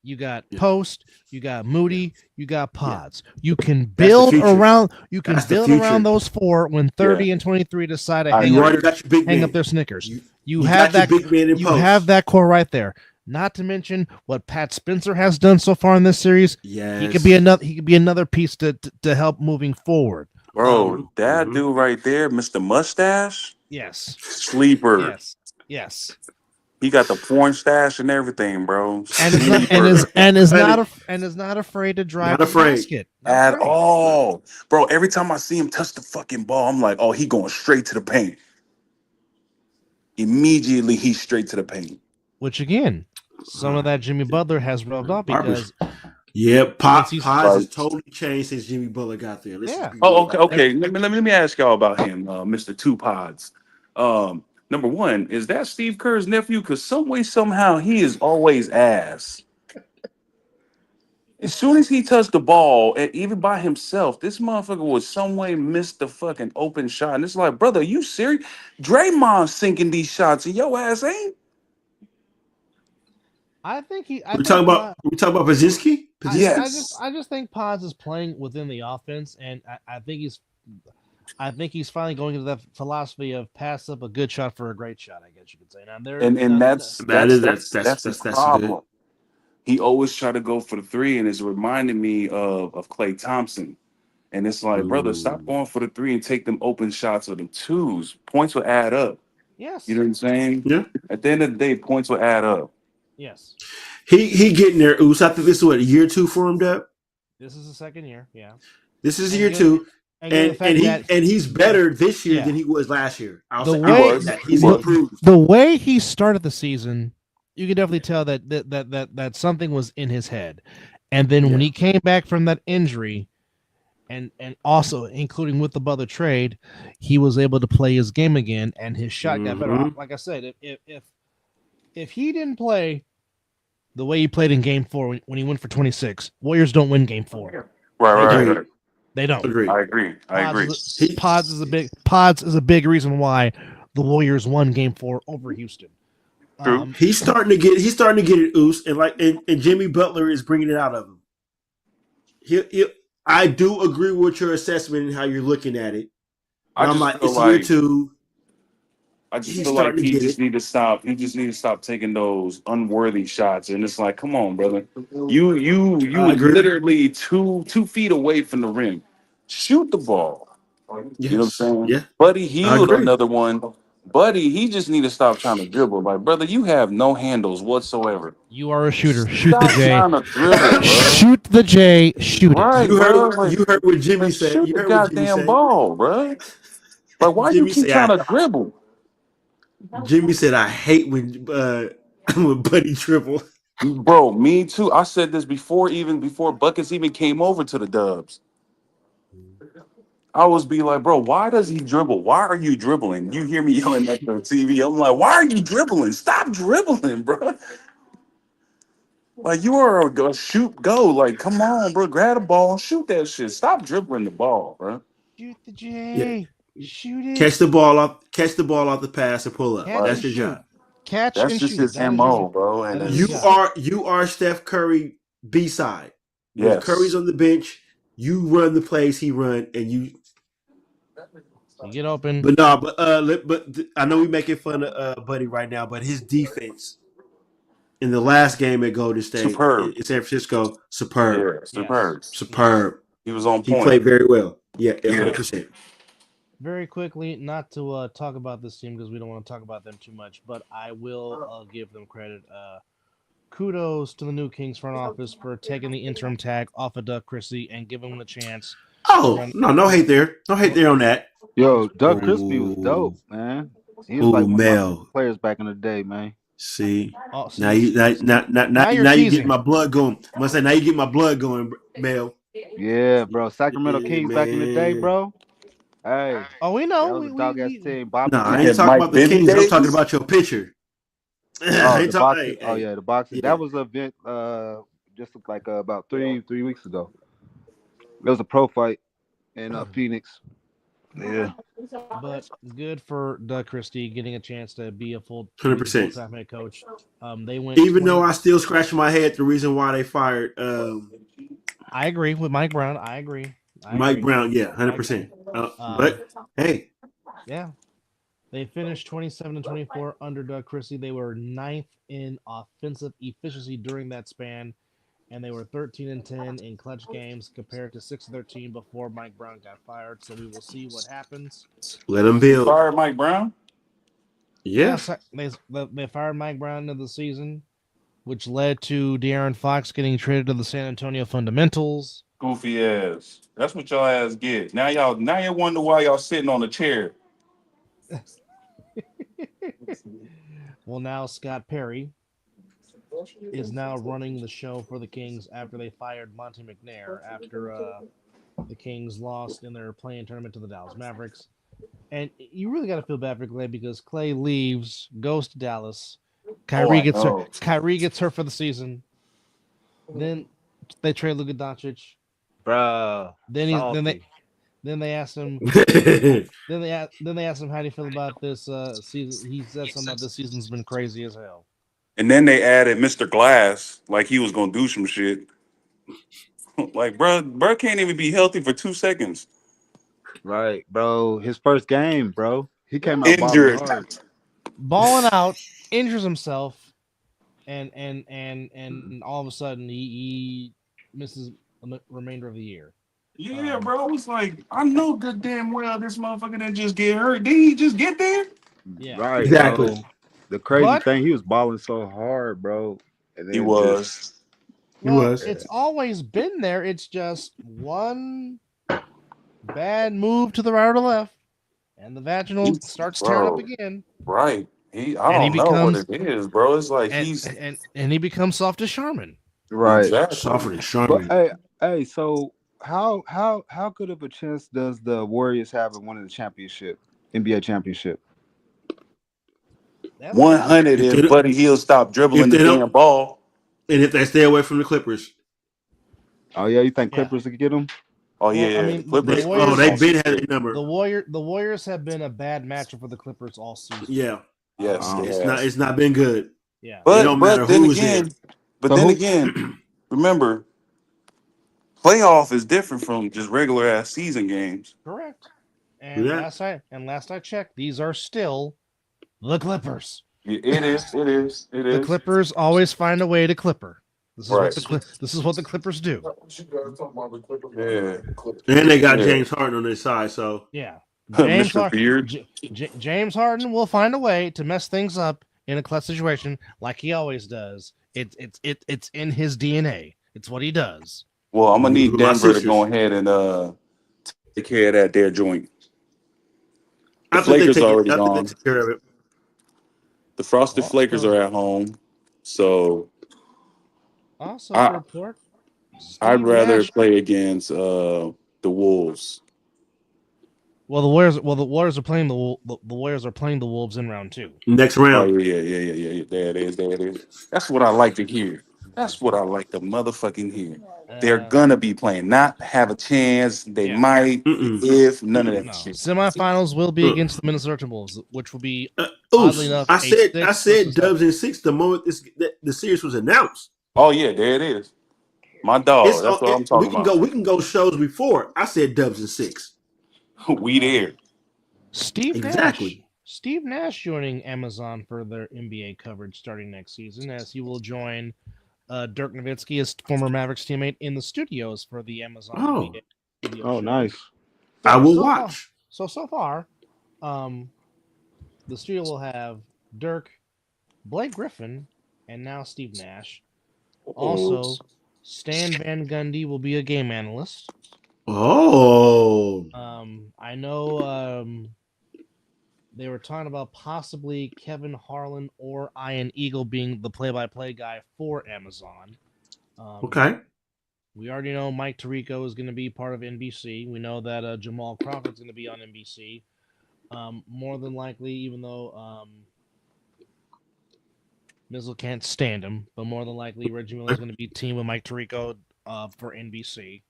you got Post, you got Moody, you got Pods. You can build around around those 4 when 30 and 23 decide to hang up their Snickers. You have that core right there. Not to mention what Pat Spencer has done so far in this series. Yes. He could be another piece to help moving forward. Bro, that dude right there, Mr. Mustache. Yes. Sleeper. Yes. He got the porn stash and everything, bro. And is not afraid to drive the basket. At all. Bro, every time I see him touch the fucking ball, I'm like, oh, he going straight to the paint. Immediately he's straight to the paint. Which again, some of that Jimmy Butler has rubbed off because Pods has totally changed since Jimmy Butler got there. Okay. Let me ask y'all about him, Mr. Two Pods. Number one, is that Steve Kerr's nephew? Because some way, somehow, he is always ass. As soon as he touched the ball, and even by himself, this motherfucker would some way miss the fucking open shot. And it's like, brother, are you serious? Draymond's sinking these shots, and your ass ain't. I think he. We talking about Pazinski? Yes. I just think Pods is playing within the offense, and I think he's finally going into that philosophy of pass up a good shot for a great shot. I guess you could say. Now, that's the problem. Good. He always try to go for the 3, and it's reminding me of Klay Thompson. And it's like, brother, stop going for the 3 and take them open shots or them 2s. Points will add up. Yes. You know what I'm saying? Yeah. At the end of the day, points will add up. Yes. He getting there, Oos. I think this is what, year 2 for him, Deb? This is the second year, yeah. This is year 2. And he's better this year than he was last year. He's improved. The way he started the season, you could definitely tell that something was in his head. And then when he came back from that injury, and also including with the Butler trade, he was able to play his game again, and his shot got better. Like I said, if he didn't play the way he played in Game 4 when he went for 26, Warriors don't win Game 4. Right. They don't. I agree. Pods is a big reason why the Warriors won Game 4 over Houston. He's starting to get it, Oos, and Jimmy Butler is bringing it out of him. I do agree with your assessment and how you're looking at it. But I I'm just like, feel it's year like 2. I just He's feel like starting to he get just it. need to stop. He just need to stop taking those unworthy shots. And it's like, come on, brother. You I agree. literally two feet away from the rim. Shoot the ball. You know what I'm Yes. saying? Yeah. Buddy I healed agree. another one. Buddy, he just need to stop trying to dribble. Like, brother, you have no handles whatsoever. You are a shooter. Shoot the Stop J. trying to dribble, bro. Shoot the J. Shoot it. Right, You bro. heard. Like, You heard what Jimmy man, said. shoot You the heard what Jimmy goddamn said. ball, bro. Like, why you Jimmy keep said. trying to dribble? Jimmy said, "I hate when when Buddy dribble." Bro, me too. I said this before Buckets even came over to the Dubs. I was be like, bro, why does he dribble? Why are you dribbling? You hear me yelling at the TV. I'm like, why are you dribbling? Stop dribbling, bro. Like you are a shoot go. Like, come on, bro. Grab the ball and shoot that shit. Stop dribbling the ball, bro. Shoot the Yeah. J. Shoot it. Catch the ball off. Catch the ball off the pass and pull up. Catch Like, and That's your shoot. job. Catch that's and just shoot. his MO, bro. And That is his You it's, job. are Steph Curry B side. When Curry's yes. on the bench, you run the plays he run, and you. You get open. But no, but I know we making fun of Buddy right now, but his defense in the last game at Golden State Superb. in San Francisco, superb, Yeah, superb. Yes. superb. He was on He point. played very well. Yeah, Yeah. 100%. Very quickly, not to talk about this team because we don't want to talk about them too much, but I will give them credit. Kudos to the new Kings front office for taking the interim tag off of Doug Christie and giving him the chance. Oh Run- no hate there, no hate there on that. Yo, Doug Crispy was dope, man. He was Ooh, like one of my Mel. favorite players back in the day, man. See, Oh, now you you're you teasing. get my blood going. I must say now you get my blood going, Mel. Yeah, bro. Sacramento Yeah, Kings back in the day, man. bro. Hey, Oh, we that know. was a dog ass team. Bob No, I Yeah, ain't talking Mike about the Bibby Kings. I'm talking days? about your pitcher. I Oh, ain't the talk- boxing. hey, Oh hey. yeah, the boxing. Yeah. That was an event. Just like about three weeks ago. It was a pro fight in Phoenix. Yeah. But good for Doug Christie getting a chance to be a full 100%. time head coach. They went. Even though 20 I still scratch my head the reason why they fired I agree with Mike Brown. I agree. Mike Brown, yeah, 100%. But hey, Yeah, they finished 27-24 under Doug Christie. They were 9th in offensive efficiency during that span, and they were 13-10 in clutch games compared to 6-13 before Mike Brown got fired. So we will see what happens. let them build. Fired Mike Brown? Yeah. They fired Mike Brown into the season, which led to De'Aaron Fox getting traded to the San Antonio Fundamentals. Goofy ass. That's what y'all ass get. Now you wonder why y'all sitting on a chair. Well, now Scott Perry is now running the show for the Kings after they fired Monty McNair after the Kings lost in their play-in tournament to the Dallas Mavericks. And you really got to feel bad for Clay because Clay leaves, goes to Dallas. Kyrie gets hurt for the season. Then they trade Luka Doncic. Bro. Then they asked him. Then they asked him how do you feel about this season. He said something about this season's been crazy as hell. And then they added Mr. Glass like he was gonna do some shit. Like, bro can't even be healthy for 2 seconds. Right, bro. His first game, bro. He came out Injured. Balling out, injures himself, and all of a sudden he misses the remainder of the year. Yeah, bro. I was like, I know good damn well this motherfucker didn't just get hurt. Did he just get there? Yeah. Right, Exactly. bro. The crazy But- thing, he was balling so hard, bro. And then He was. He Well, was. It's always been there. It's just one bad move to the right or the left, and the vaginal starts tearing up again. Right. I And don't he know becomes- what it is, bro. It's like And, he's and he becomes soft as Charmin. right. Exactly. Softer than But Charmin. hey, so how good of a chance does the Warriors have in winning the championship, NBA championship? That's 100 If they if don't- Buddy Hield stopped dribbling if the they don't- damn ball. And if they stay away from the Clippers, Oh yeah, you think Yeah. Clippers could get them? Oh Well, yeah, I mean, Clippers. the Warriors- they've been had a number. the Warriors have been a bad matchup for the Clippers all season. Yeah, Yes, Oh. it's not been good. Yeah. It don't matter but then who's again, there. but So then who- again, remember, playoff is different from just regular ass season games. Correct. And Yeah. last I checked, these are still the Clippers. It is. The Clippers always find a way to Clipper. This is Right. this is what the Clippers do. Yeah. And they got Yeah. James Harden on their side, so Yeah. Mr. Beard. James Harden will find a way to mess things up in a clutch situation like he always does. It's in his DNA. It's what he does. Well, I'm gonna need My Denver to sisters. go ahead and take care of that their joint. The I think Flakers already they gone. take care of it. The Frosted Also- Flakers are at home, so Also, I- to report, I'd Steve rather Nash- play against the Wolves. Well, the Warriors are playing the Warriors are playing the Wolves in round 2. Next Oh round. yeah. There it is. That's what I like to hear. That's what I like to motherfucking hear. They're gonna be playing, not have a chance. They Yeah. might, Mm-mm. if none of that No, shit. semifinals will be against the Minnesota Timberwolves, which will be Oos, oddly enough. I a said 6 versus Dubs in 6 the moment the series was announced. Oh yeah, there it is. My dog. It's- That's what I'm talking about. We can go shows before. I said Dubs in 6. We there. Steve Exactly. Nash. Steve Nash joining Amazon for their NBA coverage starting next season, as he will join Dirk Nowitzki, his former Mavericks teammate, in the studios for the Amazon Oh. NBA video Oh, show. nice. I will So far- watch. So far, the studio will have Dirk, Blake Griffin, and now Steve Nash. Also, Stan Van Gundy will be a game analyst. Oh. I know they were talking about possibly Kevin Harlan or Ian Eagle being the play-by-play guy for Amazon. Okay. We already know Mike Tirico is going to be part of NBC. We know that Jamal Crawford's going to be on NBC. More than likely, even though Mizzle can't stand him, but more than likely Reggie Miller is going to be team with Mike Tirico for NBC.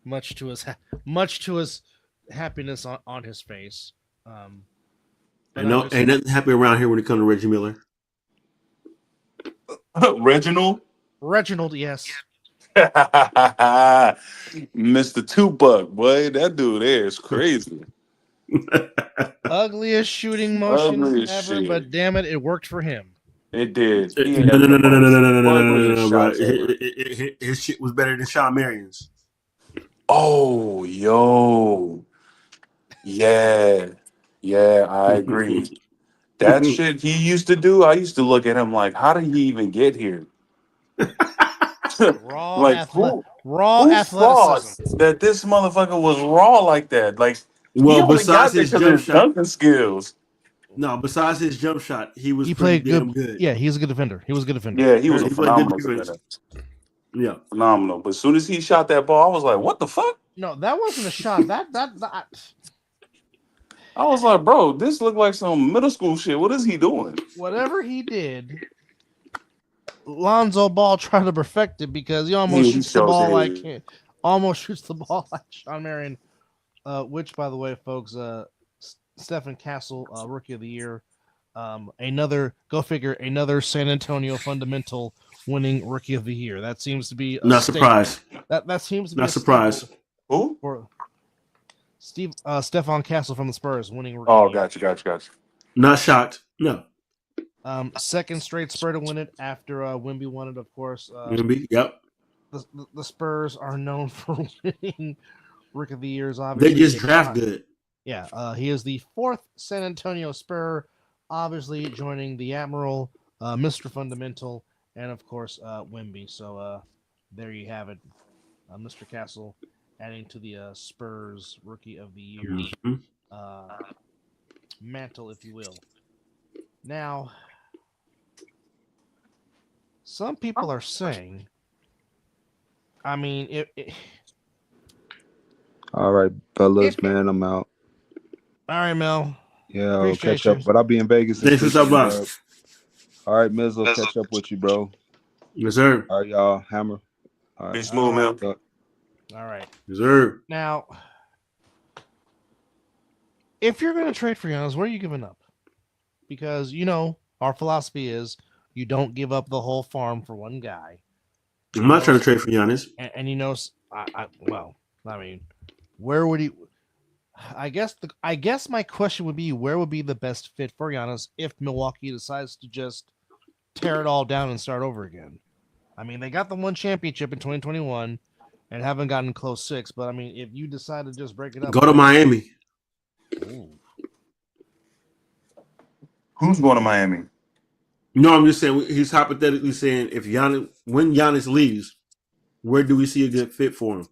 Much to his happiness on his face. But Ain't nothing happy around here when it comes to Reggie Miller. Reginald. Reginald, yes. Mr. Tupac, boy, that dude there is crazy. Ugliest shooting motion Ugliest ever, shit. but damn it, it worked for him. It did. He No, had the most no, ugliest bro. shots ever. His shit was better than Sean Marion's. Oh, yo. Yeah, I agree. That shit he used to do, I used to look at him like, how did he even get here? Raw, Like, who Who athleticism. thought that this motherfucker was raw like that? Like, he Well, only besides got there his 'cause of jump his shot, dunking skills. no, besides his jump shot, he was He pretty played damn good. Yeah, he's a good defender. He was a good defender. Yeah, he was a He played good phenomenal defense. defender. Yeah. Phenomenal. But as soon as he shot that ball, I was like, what the fuck? No, that wasn't a shot. That I was like, bro, this looked like some middle school shit. What is he doing? whatever he did, Lonzo Ball tried to perfect it because he almost He shoots the shows ball his- like Sean Marion. Which, by the way, folks, Stephen Castle, Rookie of the Year, another San Antonio fundamental winning Rookie of the Year. That seems to be Not surprised. That seems to be Not a surprised. staple Who? for Stephon Castle from the Spurs winning Rookie Oh, of the Year. gotcha. Not shocked. No. Second straight Spur to win it after Wemby won it, of course. Yep. The Spurs are known for winning Rookie of the Years. They Obviously, just draft good. Yeah, he is the fourth San Antonio Spur, obviously joining the Admiral, Mr. Fundamental, and of course Wemby. So there you have it, Mr. Castle, adding to the Spurs Rookie of the Year Mhm. mantle, if you will. Now, some people are saying, I mean, All right, fellas, If- man, I'm out. all right, Mel. Yeah, I'll Appreciate catch up, you. but I'll be in Vegas. Thanks for this stopping weekend, by. bro. All right, Mizzle, catch up with you, bro. Yes, sir. All right, y'all, Hammer. All right. Big smooth, man. All right. Yes, sir. Now, if you're going to trade for Giannis, what are you giving up? Because, our philosophy is you don't give up the whole farm for one guy. I'm not trying to trade for Giannis. And you know, well, I mean, where would he? I guess my question would be, where would be the best fit for Giannis if Milwaukee decides to just tear it all down and start over again? I mean, they got the one championship in 2021 and haven't gotten close 6. But I mean, if you decide to just break it up, Go to Miami. Ooh. Who's going to Miami? No, I'm just saying he's hypothetically saying when Giannis leaves, where do we see a good fit for him?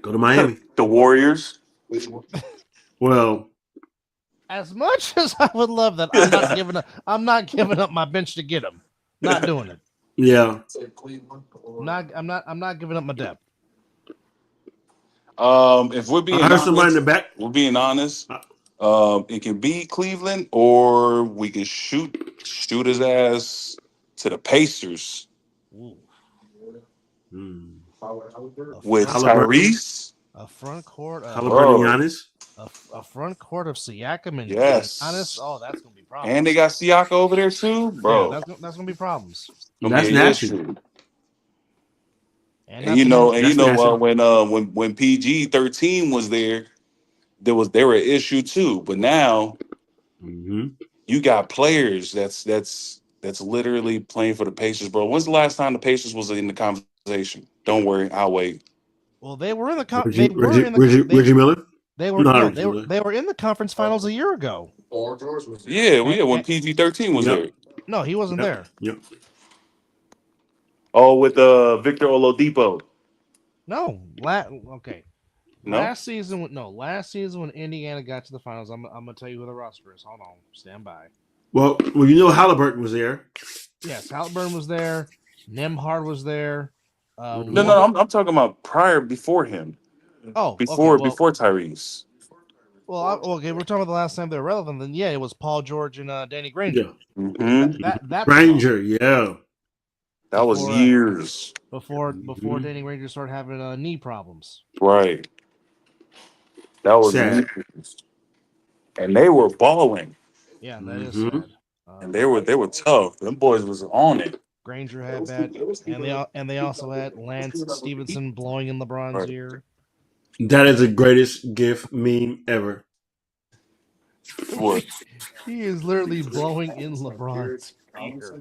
Go to Miami. The Warriors. Well, As much as I would love that, I'm not giving up my bench to get him. Not doing it. yeah. I'm not giving up my depth. If we're being I heard somebody in honest, the back. we're being honest. It can be Cleveland, or we can shoot his ass to the Pacers Ooh. with Halliburton. Tyrese. A front court of Halliburton, Giannis. a front court of Siakam and Yes. Giannis. Oh, that's gonna be problems. And they got Siaka over there too, bro. Yeah, that's gonna be problems. That's nasty. And you know, nasty. when PG-13 was there, they were an issue too. But now you got players that's literally playing for the Pacers, bro. When's the last time the Pacers was in the conversation? Don't worry, I'll wait. Well, they were in the Reggie Miller. They were in the conference finals a year ago. When PG-13 was there. No, he wasn't there. Yep. Oh, with Victor Oladipo. No, okay. No? Last season when Indiana got to the finals, I'm gonna tell you who the roster is. Hold on, stand by. Well, you know Halliburton was there. Yes, Halliburton was there. Nembhard was there. No, I'm talking about before him. Oh, before Tyrese. Well, okay, we're talking about the last time they were relevant. Then yeah, it was Paul George and Danny Granger. Yeah. That Granger, yeah. That was years before Danny Granger started having knee problems. Right. That was sad. years. And they were balling. Yeah, that is sad. And they were tough. Them boys was on it. Granger had that, and they also had Lance Stevenson blowing in LeBron's ear. That is the greatest GIF meme ever. What? He is literally blowing in LeBron's ear.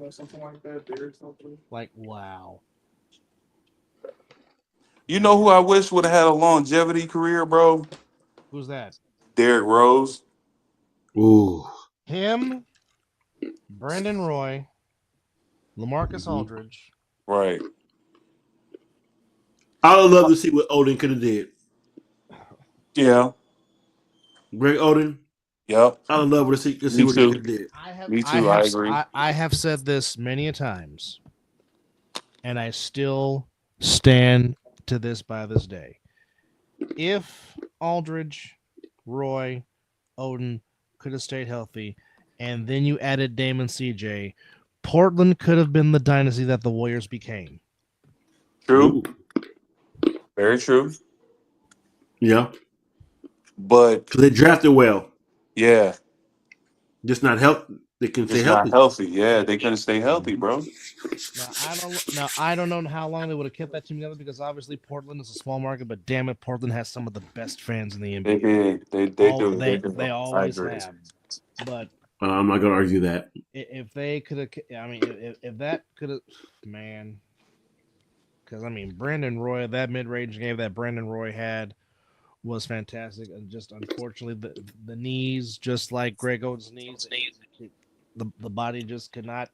Like, wow. You know who I wish would have had a longevity career, bro? Who's that? Derrick Rose. Ooh. Him, Brandon Roy, LaMarcus Aldridge. Right. I would love to see what Odin could have did. Yeah. Greg Oden. Yep. I would love to see what he could have did. Me too. I agree. I have said this many a times, and I still stand to this by this day. If Aldridge, Roy, Oden could have stayed healthy, and then you added Dame and CJ, Portland could have been the dynasty that the Warriors became. True. Ooh. Very true. Yeah. But they drafted well. Yeah. Just not healthy. They can stay healthy. Not healthy. Yeah, they couldn't stay healthy, bro. I don't know how long they would have kept that team together, because obviously Portland is a small market, but damn it, Portland has some of the best fans in the NBA. They do. They always have. But I'm not gonna argue that. If they could have, I mean, if that could have, man, because I mean, Brandon Roy, that mid-range game that Brandon Roy had was fantastic, and just unfortunately the knees, just like Greg Oden's knees, the body just could not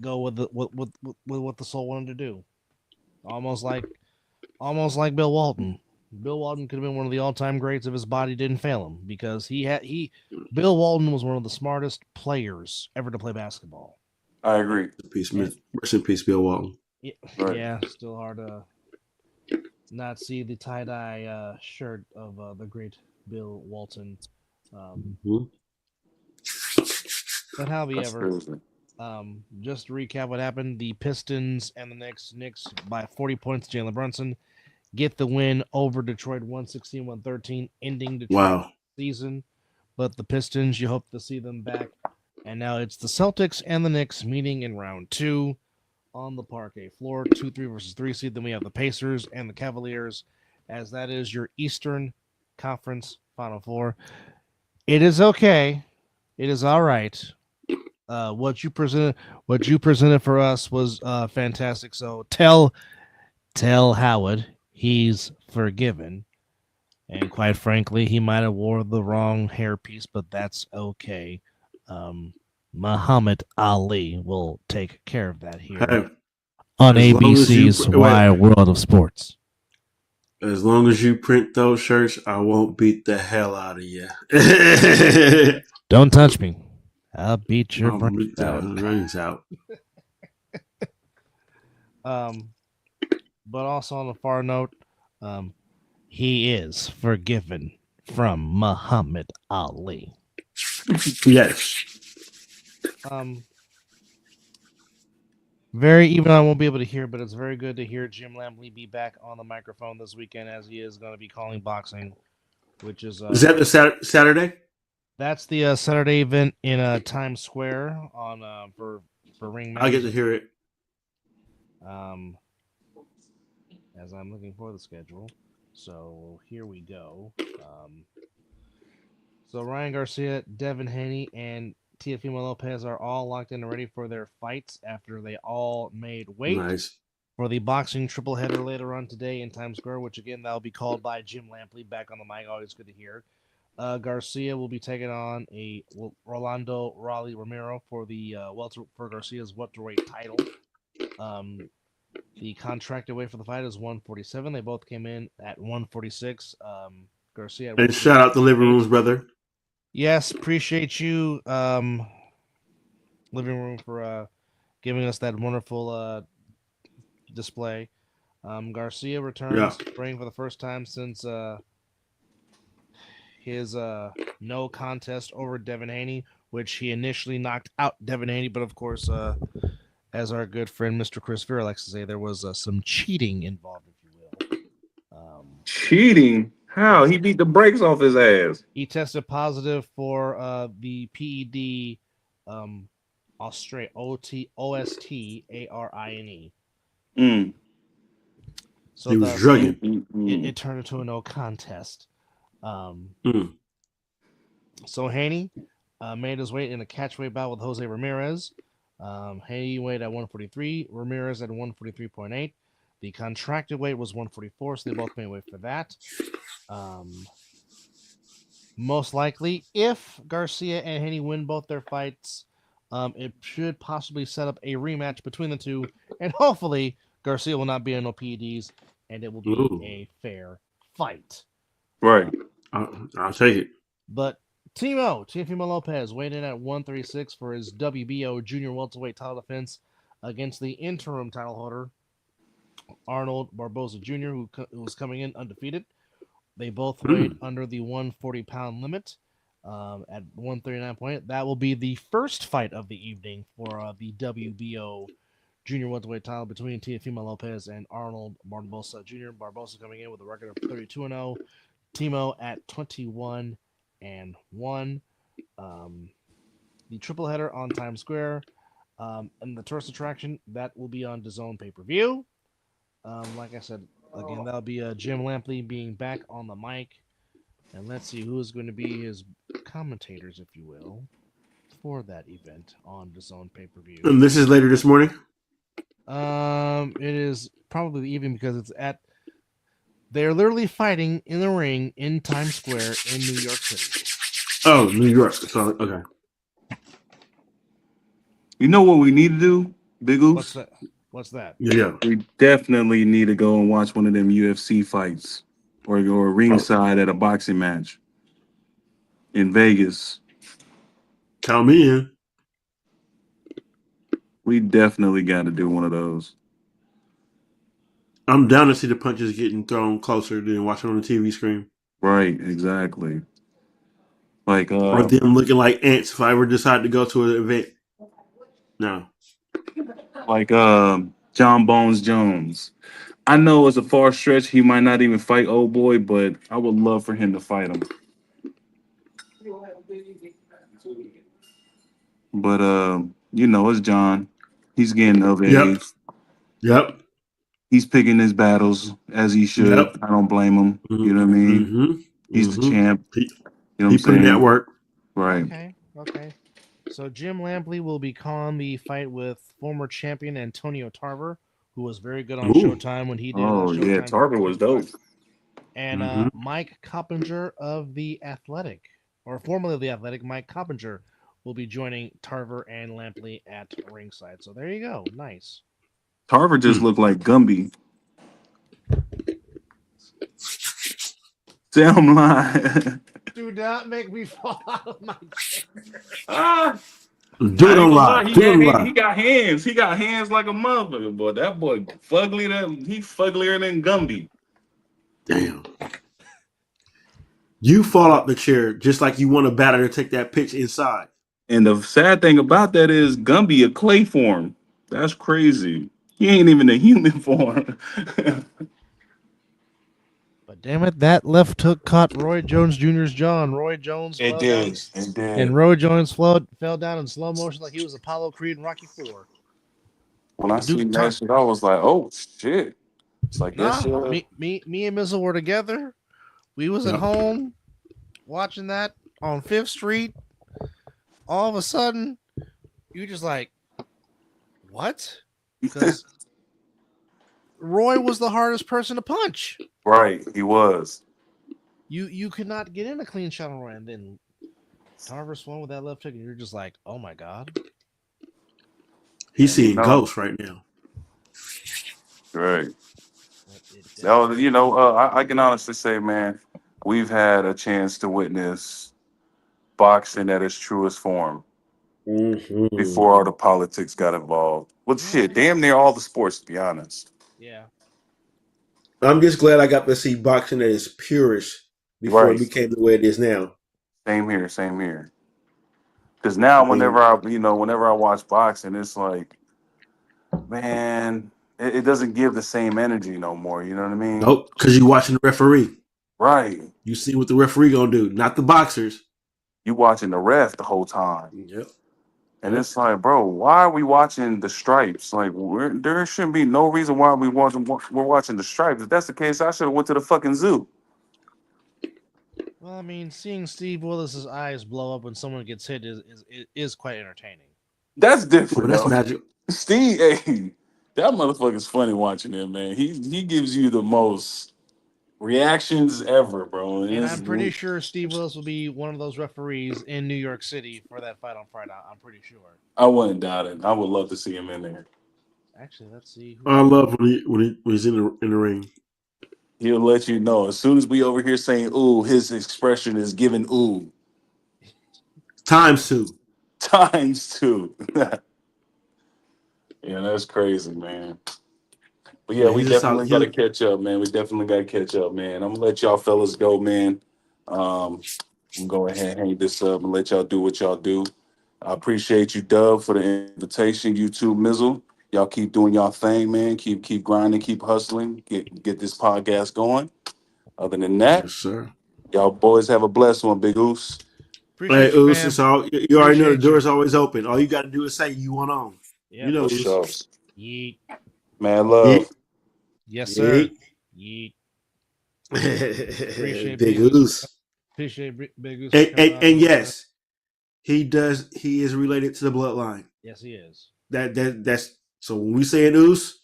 go with what the soul wanted to do. Almost like Bill Walton. Bill Walton could have been one of the all-time greats if his body didn't fail him, because Bill Walton was one of the smartest players ever to play basketball. I agree. Rest in peace, Bill Walton. Yeah, right. Yeah, still hard to not see the tie-dye shirt of the great Bill Walton. But however, just to recap what happened, the Pistons and the Knicks by 40 points, Jalen Brunson, get the win over Detroit 116-113, ending Detroit's season. But the Pistons, you hope to see them back. And now it's the Celtics and the Knicks meeting in round 2. on the parquet floor. 2-3 versus 3 seed. Then we have the Pacers and the Cavaliers, as that is your Eastern Conference Final Four. It is okay. It is all right. What you presented for us was fantastic. So tell Howard he's forgiven. And quite frankly, he might have wore the wrong hairpiece, but that's okay. Muhammad Ali will take care of that here Hey, on as long as you ABC's Wide World of Sports. as long as you print those shirts, I won't beat the hell out of you. Don't touch me. I'll beat your I'll brains beat the out. brains out. But also on a far note, he is forgiven from Muhammad Ali. Yes. Very even I won't be able to hear, but it's very good to hear Jim Lampley be back on the microphone this weekend, as he is going to be calling boxing, which is that the Saturday? That's the Saturday event in Times Square on for ring match. I get to hear it. As I'm looking for the schedule, so here we go. So Ryan Garcia, Devin Haney, and Teofimo Lopez are all locked in and ready for their fights after they all made weight for the boxing triple header later on today in Times Square, which again that'll be called by Jim Lampley back on the mic. Always good to hear. Garcia will be taking on a Rolando Raleigh Romero for the for Garcia's welterweight title. The contracted weight for the fight is 147. They both came in at 146. Garcia. And shout out the living rooms, brother. Yes, appreciate you, living room, for giving us that wonderful display. Garcia returns ring for the first time since his no contest over Devin Haney, which he initially knocked out Devin Haney, but of course, as our good friend Mr. Chris Vera likes to say, there was some cheating involved, if you will. Cheating? How? He beat the brakes off his ass. He tested positive for the PED OSTARINE. So he was drugging. It turned into a no contest. So Haney made his weight in a catchweight bout with Jose Ramirez. Haney weighed at 143, Ramirez at 143.8. The contracted weight was 144, so they both made weight for that. Most likely, if Garcia and Haney win both their fights, it should possibly set up a rematch between the two, and hopefully Garcia will not be in no PEDs, and it will be a fair fight. Right. I'll take it. But Teofimo Lopez weighed in at 136 for his WBO junior welterweight title defense against the interim title holder, Arnold Barboza Jr., who was coming in undefeated. They both weighed under the 140-pound limit at 139.8. That will be the first fight of the evening for the WBO junior welterweight title between Teofimo Lopez and Arnold Barboza Jr. Barboza coming in with a record of 32-0. Timo at 21-1. The triple header on Times Square, and the tourist attraction that will be on DAZN pay-per-view. Like I said, again, that'll be Jim Lampley being back on the mic, and let's see who is going to be his commentators, if you will, for that event on DAZN pay-per-view. And this is later this morning. It is probably the evening because it's at. They're literally fighting in the ring in Times Square in New York City. Oh, New York. So, okay. You know what we need to do, Big Goose? What's that? Yeah. We definitely need to go and watch one of them UFC fights or ringside at a boxing match in Vegas. Count me in. We definitely got to do one of those. I'm down to see the punches getting thrown closer than watching on the TV screen. Right, exactly. Like or them looking like ants if I ever decide to go to an event. No. Like John Bones Jones. I know it's a far stretch. He might not even fight old boy, but I would love for him to fight him. But you know, it's John. He's getting of age. Yep. He's picking his battles as he should. Yep. I don't blame him. You know what I mean? Mm-hmm. He's the Mm-hmm. champ. He, You know what he I'm put in that saying? work. Right. Okay. So Jim Lampley will be calling the fight with former champion Antonio Tarver, who was very good on Ooh. Showtime when he did Oh yeah, Showtime. Tarver was dope. And Mm-hmm. Mike Coppinger of the Athletic, or formerly of the Athletic, Mike Coppinger will be joining Tarver and Lampley at ringside. So there you go. Nice. Tarver just looked like Gumby. Damn lie. Do not make me fall out of my chair. Ah, Do it I ain't on gonna lie. live. Do it on He live. got hands. He got hands like a motherfucker. Boy, that boy fugly. He fugglier than Gumby. Damn. You fall out the chair just like you want a batter to take that pitch inside. And the sad thing about that is Gumby a clay form. That's crazy. He ain't even a human form. But damn it, that left hook caught Roy Jones Jr.'s jaw, and Roy Jones It fell down. did. It did. And Roy Jones fell down in slow motion like he was Apollo Creed in Rocky Four. When I Duke seen Tar- that shit, I was like, "Oh shit!" It's like Nah, that's me and Mizzle were together. We was at Yep. home watching that on Fifth Street. All of a sudden, you just like, what? Because Roy was the hardest person to punch. right. He was. You could not get in a clean shot on Roy, and then Tarver swung with that left hook, and you're just like, oh my god. He's And, seeing ghosts right now. right. It No, you know, I can honestly say, man, we've had a chance to witness boxing at its truest form Mm-hmm. before all the politics got involved. Well, shit, damn near all the sports, to be honest. Yeah. I'm just glad I got to see boxing at its purest before Right. it became the way it is now. Same here. Same here. Because now, I mean, whenever I watch boxing, it's like, man, it doesn't give the same energy no more. You know what I mean? nope, because you're watching the referee. Right. You see what the referee gonna do, not the boxers. You watching the ref the whole time. Yep. And it's like, bro, why are we watching the stripes? Like, there shouldn't be no reason why we're watching the stripes. If that's the case, I should have went to the fucking zoo. Well, I mean, seeing Steve Willis's eyes blow up when someone gets hit is quite entertaining. That's Well, different, that's though. magic. Steve, hey, that motherfucker's funny watching him, man. He gives you the most reactions ever, bro. And I'm pretty sure Steve Willis will be one of those referees in New York City for that fight on Friday. I'm pretty sure. I wouldn't doubt it. I would love to see him in there. Actually, let's see. I love when he's in the ring. He'll let you know as soon as we over here saying "ooh," his expression is giving "ooh" Times two. times two. Yeah, that's crazy, man. But yeah, Yeah, we he's a solid. definitely got to catch up, man. We definitely got to catch up, man. I'm gonna let y'all fellas go, man. I'm gonna go ahead and hang this up and let y'all do what y'all do. I appreciate you, Dub, for the invitation. You too, Mizzle. Y'all keep doing y'all thing, man. Keep grinding, keep hustling, get this podcast going. Other than that, Yes, sir. y'all boys have a blessed one, Big Oos. Appreciate Hey, you, Oos, fam. it's all you already know. The Appreciate you. door's always open. All you got to do is say you want on. Yep. You know, For Oos. sure. Yeet. Man, love. Yes, sir. Yeet. Yeet. Appreciate Big Big Goose. Oos. Appreciate Big Goose. for And, coming and, on. and yes, he does. He is related to the bloodline. Yes, he is. That's so. When we say an Oos,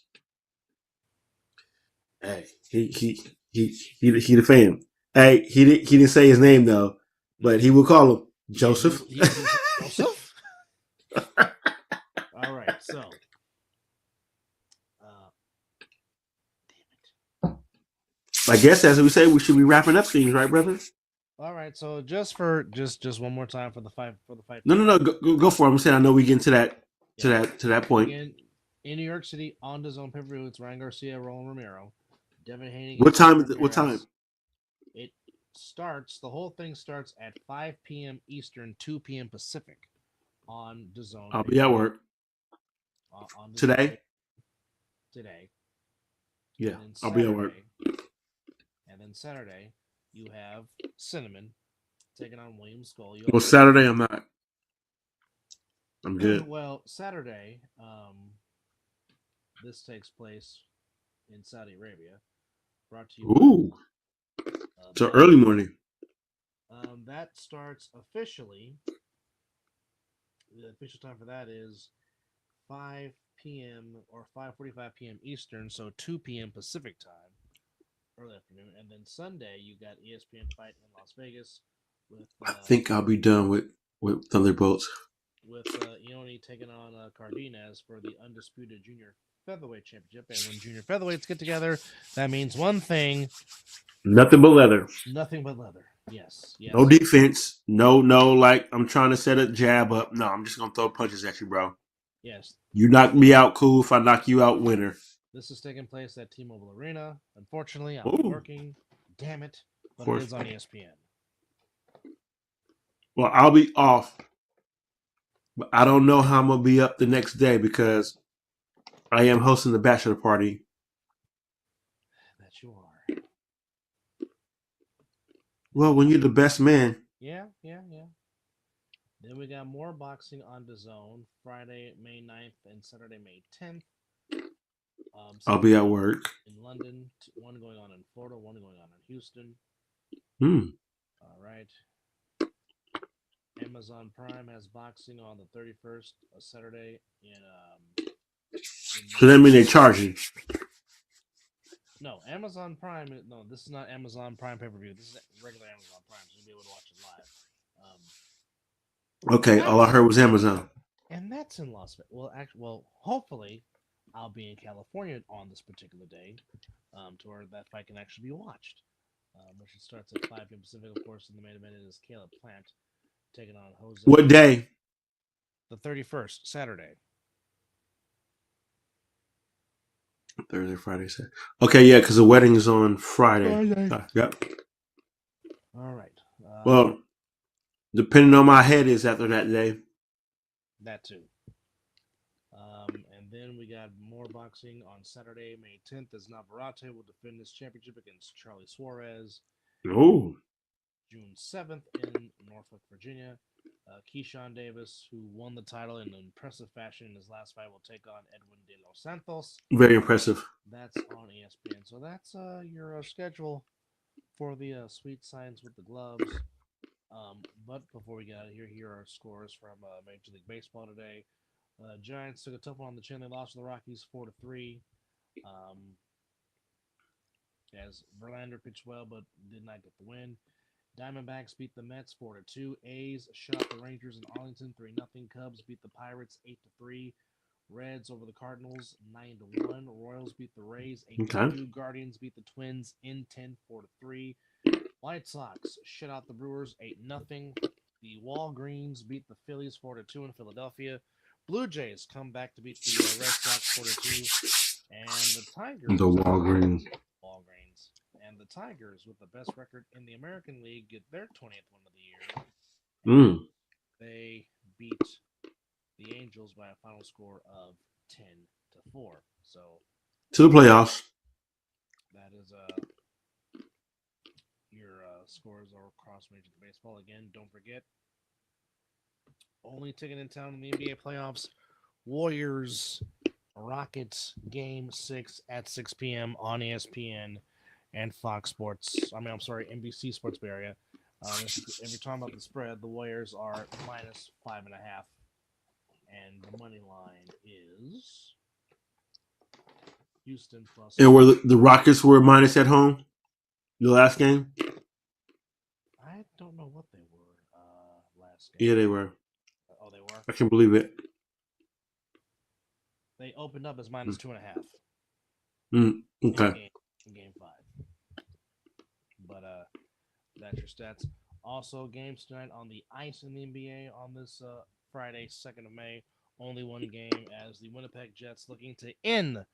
hey, he the fam. Hey, he didn't say his name though, but he will call him Joseph. Joseph. All right, so. I guess as we say, we should be wrapping up things, right, brother? All right, so just one more time for the fight No. Go for it. I'm saying I know we get to that point. Again, in New York City on the zone pay-per-view, it's Ryan Garcia, Roland Romero, Devin Haney. What time? What time? It starts. The whole thing starts at 5 p.m. Eastern, 2 p.m. Pacific, on the zone. I'll be at work on today. Today. Yeah, I'll be at work. And then Saturday, you have Cinnamon taking on William Skull. Well, Saturday I'm not. I'm good. Well, Saturday, This takes place in Saudi Arabia. Brought to you Ooh, by so early morning. that starts officially. The official time for that is 5 p.m. or 5:45 p.m. Eastern, so 2 p.m. Pacific time, early afternoon. And then Sunday, you got ESPN Fight in Las Vegas with I think I'll be done with Thunderbolts. Ioni taking on Cardenas for the undisputed junior featherweight championship. And when junior featherweights get together, that means one thing: Nothing but leather. nothing but leather. Yes, yes. No defense. No, like I'm trying to set a jab up. No, I'm just gonna throw punches at you, bro. Yes. You knock me out, cool. If I knock you out, winner. This is taking place at T-Mobile Arena. Unfortunately, I'll be Ooh. working. Damn it. But course. it is on ESPN. Well, I'll be off, but I don't know how I'm gonna be up the next day because I am hosting the bachelor party. That you are. Well, when you're the best man, Yeah. Then we got more boxing on DAZN Friday, May 9th and Saturday, May 10th. I'll be at work. In London, one going on in Florida, one going on in Houston. All right. Amazon Prime has boxing on the 31st, Saturday in So that means they're charging. No, Amazon Prime. No, this is not Amazon Prime pay-per-view. This is regular Amazon Prime, so you'll be able to watch it live. Okay, all I heard was Amazon. And that's in Las Vegas. Hopefully, I'll be in California on this particular day, to where that fight can actually be watched. Which it starts at 5 p.m. Pacific, of course. And the main event is Caleb Plant taking on Jose. What day? The 31st, Saturday. Thursday, Friday, Saturday. Okay, yeah, because the wedding is on Friday. Yep. All right. Well, depending on my head is after that day. That too. And then we got more boxing on Saturday, May 10th, as Navarrete will defend his championship against Charlie Suarez. Oh. June 7th in Norfolk, Virginia. Keyshawn Davis, who won the title in impressive fashion in his last fight, will take on Edwin de los Santos. Very impressive. That's on ESPN. So that's your schedule for the Sweet Science with the Gloves. But before we get out of here are scores from Major League Baseball today. Giants took a tough one on the chin. They lost to the Rockies 4-3. As Verlander pitched well, but did not get the win. Diamondbacks beat the Mets 4-2. A's shut out the Rangers in Arlington 3-0. Cubs beat the Pirates 8-3. Reds over the Cardinals 9-1. Royals beat the Rays 8-2. Okay. Guardians beat the Twins in 10 4-3. White Sox shut out the Brewers 8-0. The Walgreens beat the Phillies 4-2 in Philadelphia. Blue Jays come back to beat the Red Sox 4-2. And the Tigers. The Walgreens. And the Tigers, with the best record in the American League, get their 20th win of the year. They beat the Angels by a final score of 10-4. So to the playoffs. That is your scores are across Major League Baseball. Again, don't forget, only ticket in town in the NBA playoffs. Warriors, Rockets, Game 6 at 6 p.m. on ESPN and Fox Sports. NBC Sports Bay Area. If you're talking about the spread, the Warriors are -5.5. And the money line is Houston plus. And were the Rockets were minus at home the last game? I don't know what they were last game. Yeah, they were. Oh, they were? I can't believe it. They opened up as -2.5. Okay. In game 5. But that's your stats. Also, games tonight on the ice in the NBA on this Friday, 2nd of May. Only one game as the Winnipeg Jets looking to end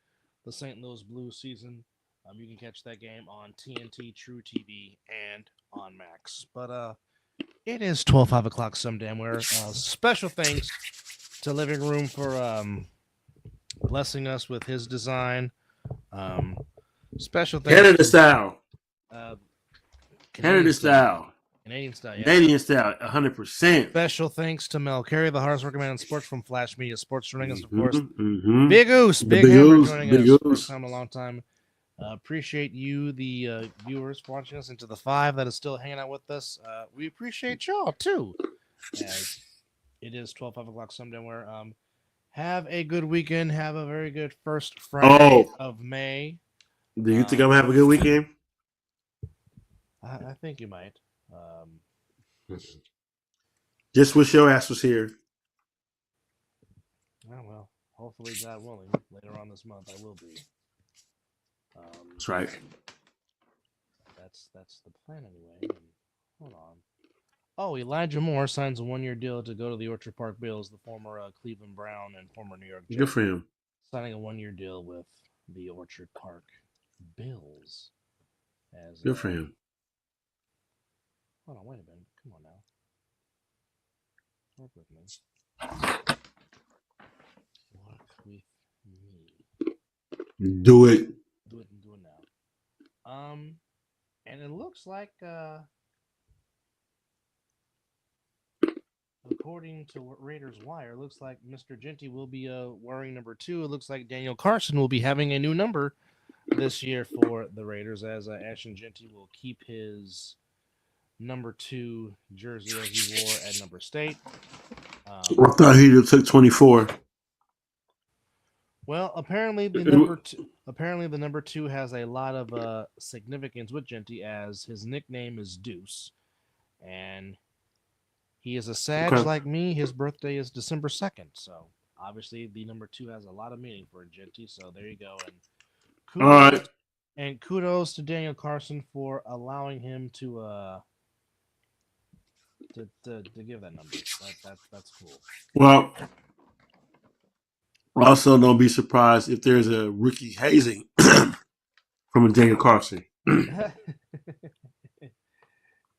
the St. Louis Blues season. You can catch that game on TNT, True TV, and on Max. But it is 5 o'clock some damn where. Special thanks to Living Room for blessing us with his design. Special thanks Canada style. Canadian style. Canadian style. Yes. Canadian style, 100%. Special thanks to Mel Carey, the hardest working man in sports from Flash Media Sports, joining us, of course. Mhm. Big Oos, The Big Big Hammer Oos, joining Big us. Oos. First time in a long time. Appreciate you, the viewers watching us, into the 5 that is still hanging out with us. We appreciate y'all too. As it is 5 o'clock somewhere. Have a good weekend. Have a very good first Friday of May. Do you think I'm gonna have a good weekend? I think you might. Just wish your ass was here. Oh, well, hopefully, God willing, later on this month I will be. That's right. That's the plan anyway. And, hold on. Oh, Elijah Moore signs a 1-year deal to go to the Orchard Park Bills, the former Cleveland Brown and former New York Jet. Good for him. Signing a 1-year deal with the Orchard Park Bills. Good for him. Hold on, wait a minute. Come on now. Work with me. Work with me. Do it. Do it now. And it looks like, according to Raiders Wire, it looks like Mr. Genty will be wearing number 2. It looks like Daniel Carson will be having a new number this year for the Raiders, as Ashton Genty will keep his number 2 jersey as he wore at Number State. I thought he took 24. Well, apparently the number 2 has a lot of significance with Genty, as his nickname is Deuce, and he is a Sag like me. His birthday is December 2nd, so obviously the number 2 has a lot of meaning for Genty. So there you go, and kudos to Daniel Carson for allowing him to give that number. That's cool. Well, also don't be surprised if there's a rookie hazing from a Daniel Carson.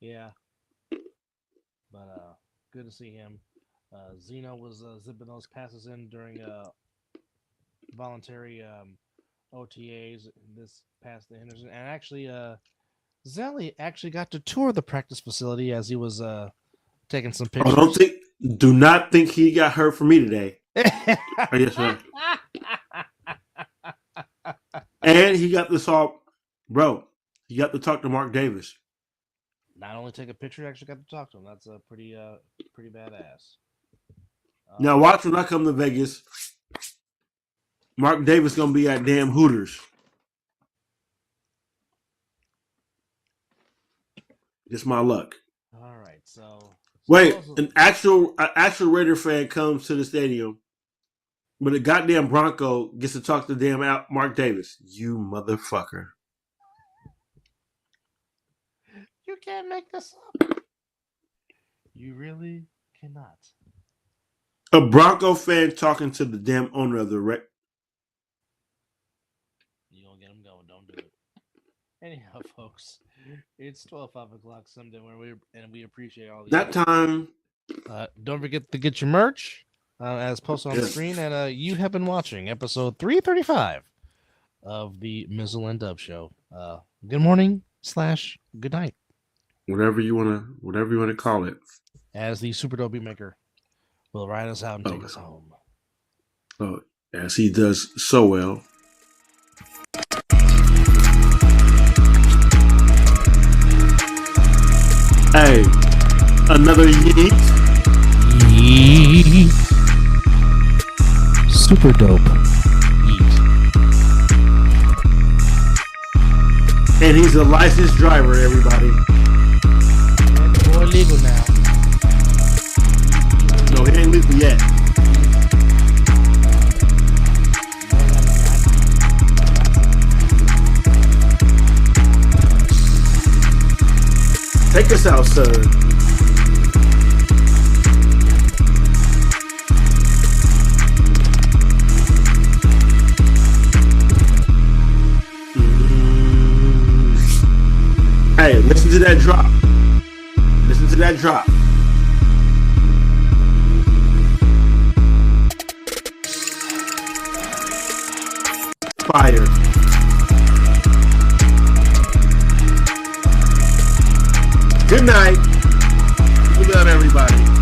Yeah. But good to see him. Zeno was zipping those passes in during voluntary OTAs this past the Henderson, and actually Zelly actually got to tour the practice facility as he was taking some pictures. Do not think he got hurt for me today. Oh, yes, sir. And he got this all, bro. He got to talk to Mark Davis. Not only take a picture, actually got to talk to him. That's a pretty badass. Now watch when I come to Vegas. Mark Davis gonna be at damn Hooters. Just my luck. All right, so wait, an actual Raider fan comes to the stadium, but a goddamn Bronco gets to talk to damn Mark Davis. You motherfucker. You can't make this up. You really cannot. A Bronco fan talking to the damn owner of the You gonna get him going? Don't do it. Anyhow, folks, it's 5 o'clock someday where we appreciate all that time. Don't forget to get your merch as posted on the screen, and you have been watching episode 335 of the Mizzle and Dub Show. Good morning / good night. Whatever you wanna call it. As the Super Dope Maker will ride us out and take us home. Oh, as he does so well. Hey, another yeet. Yeet. Super Dope. Yeet. And he's a licensed driver, everybody. Boy, legal now. No, he ain't legal yet. Take us out, sir. Hey, listen to that drop. Listen to that drop. Fire. Good night. love everybody.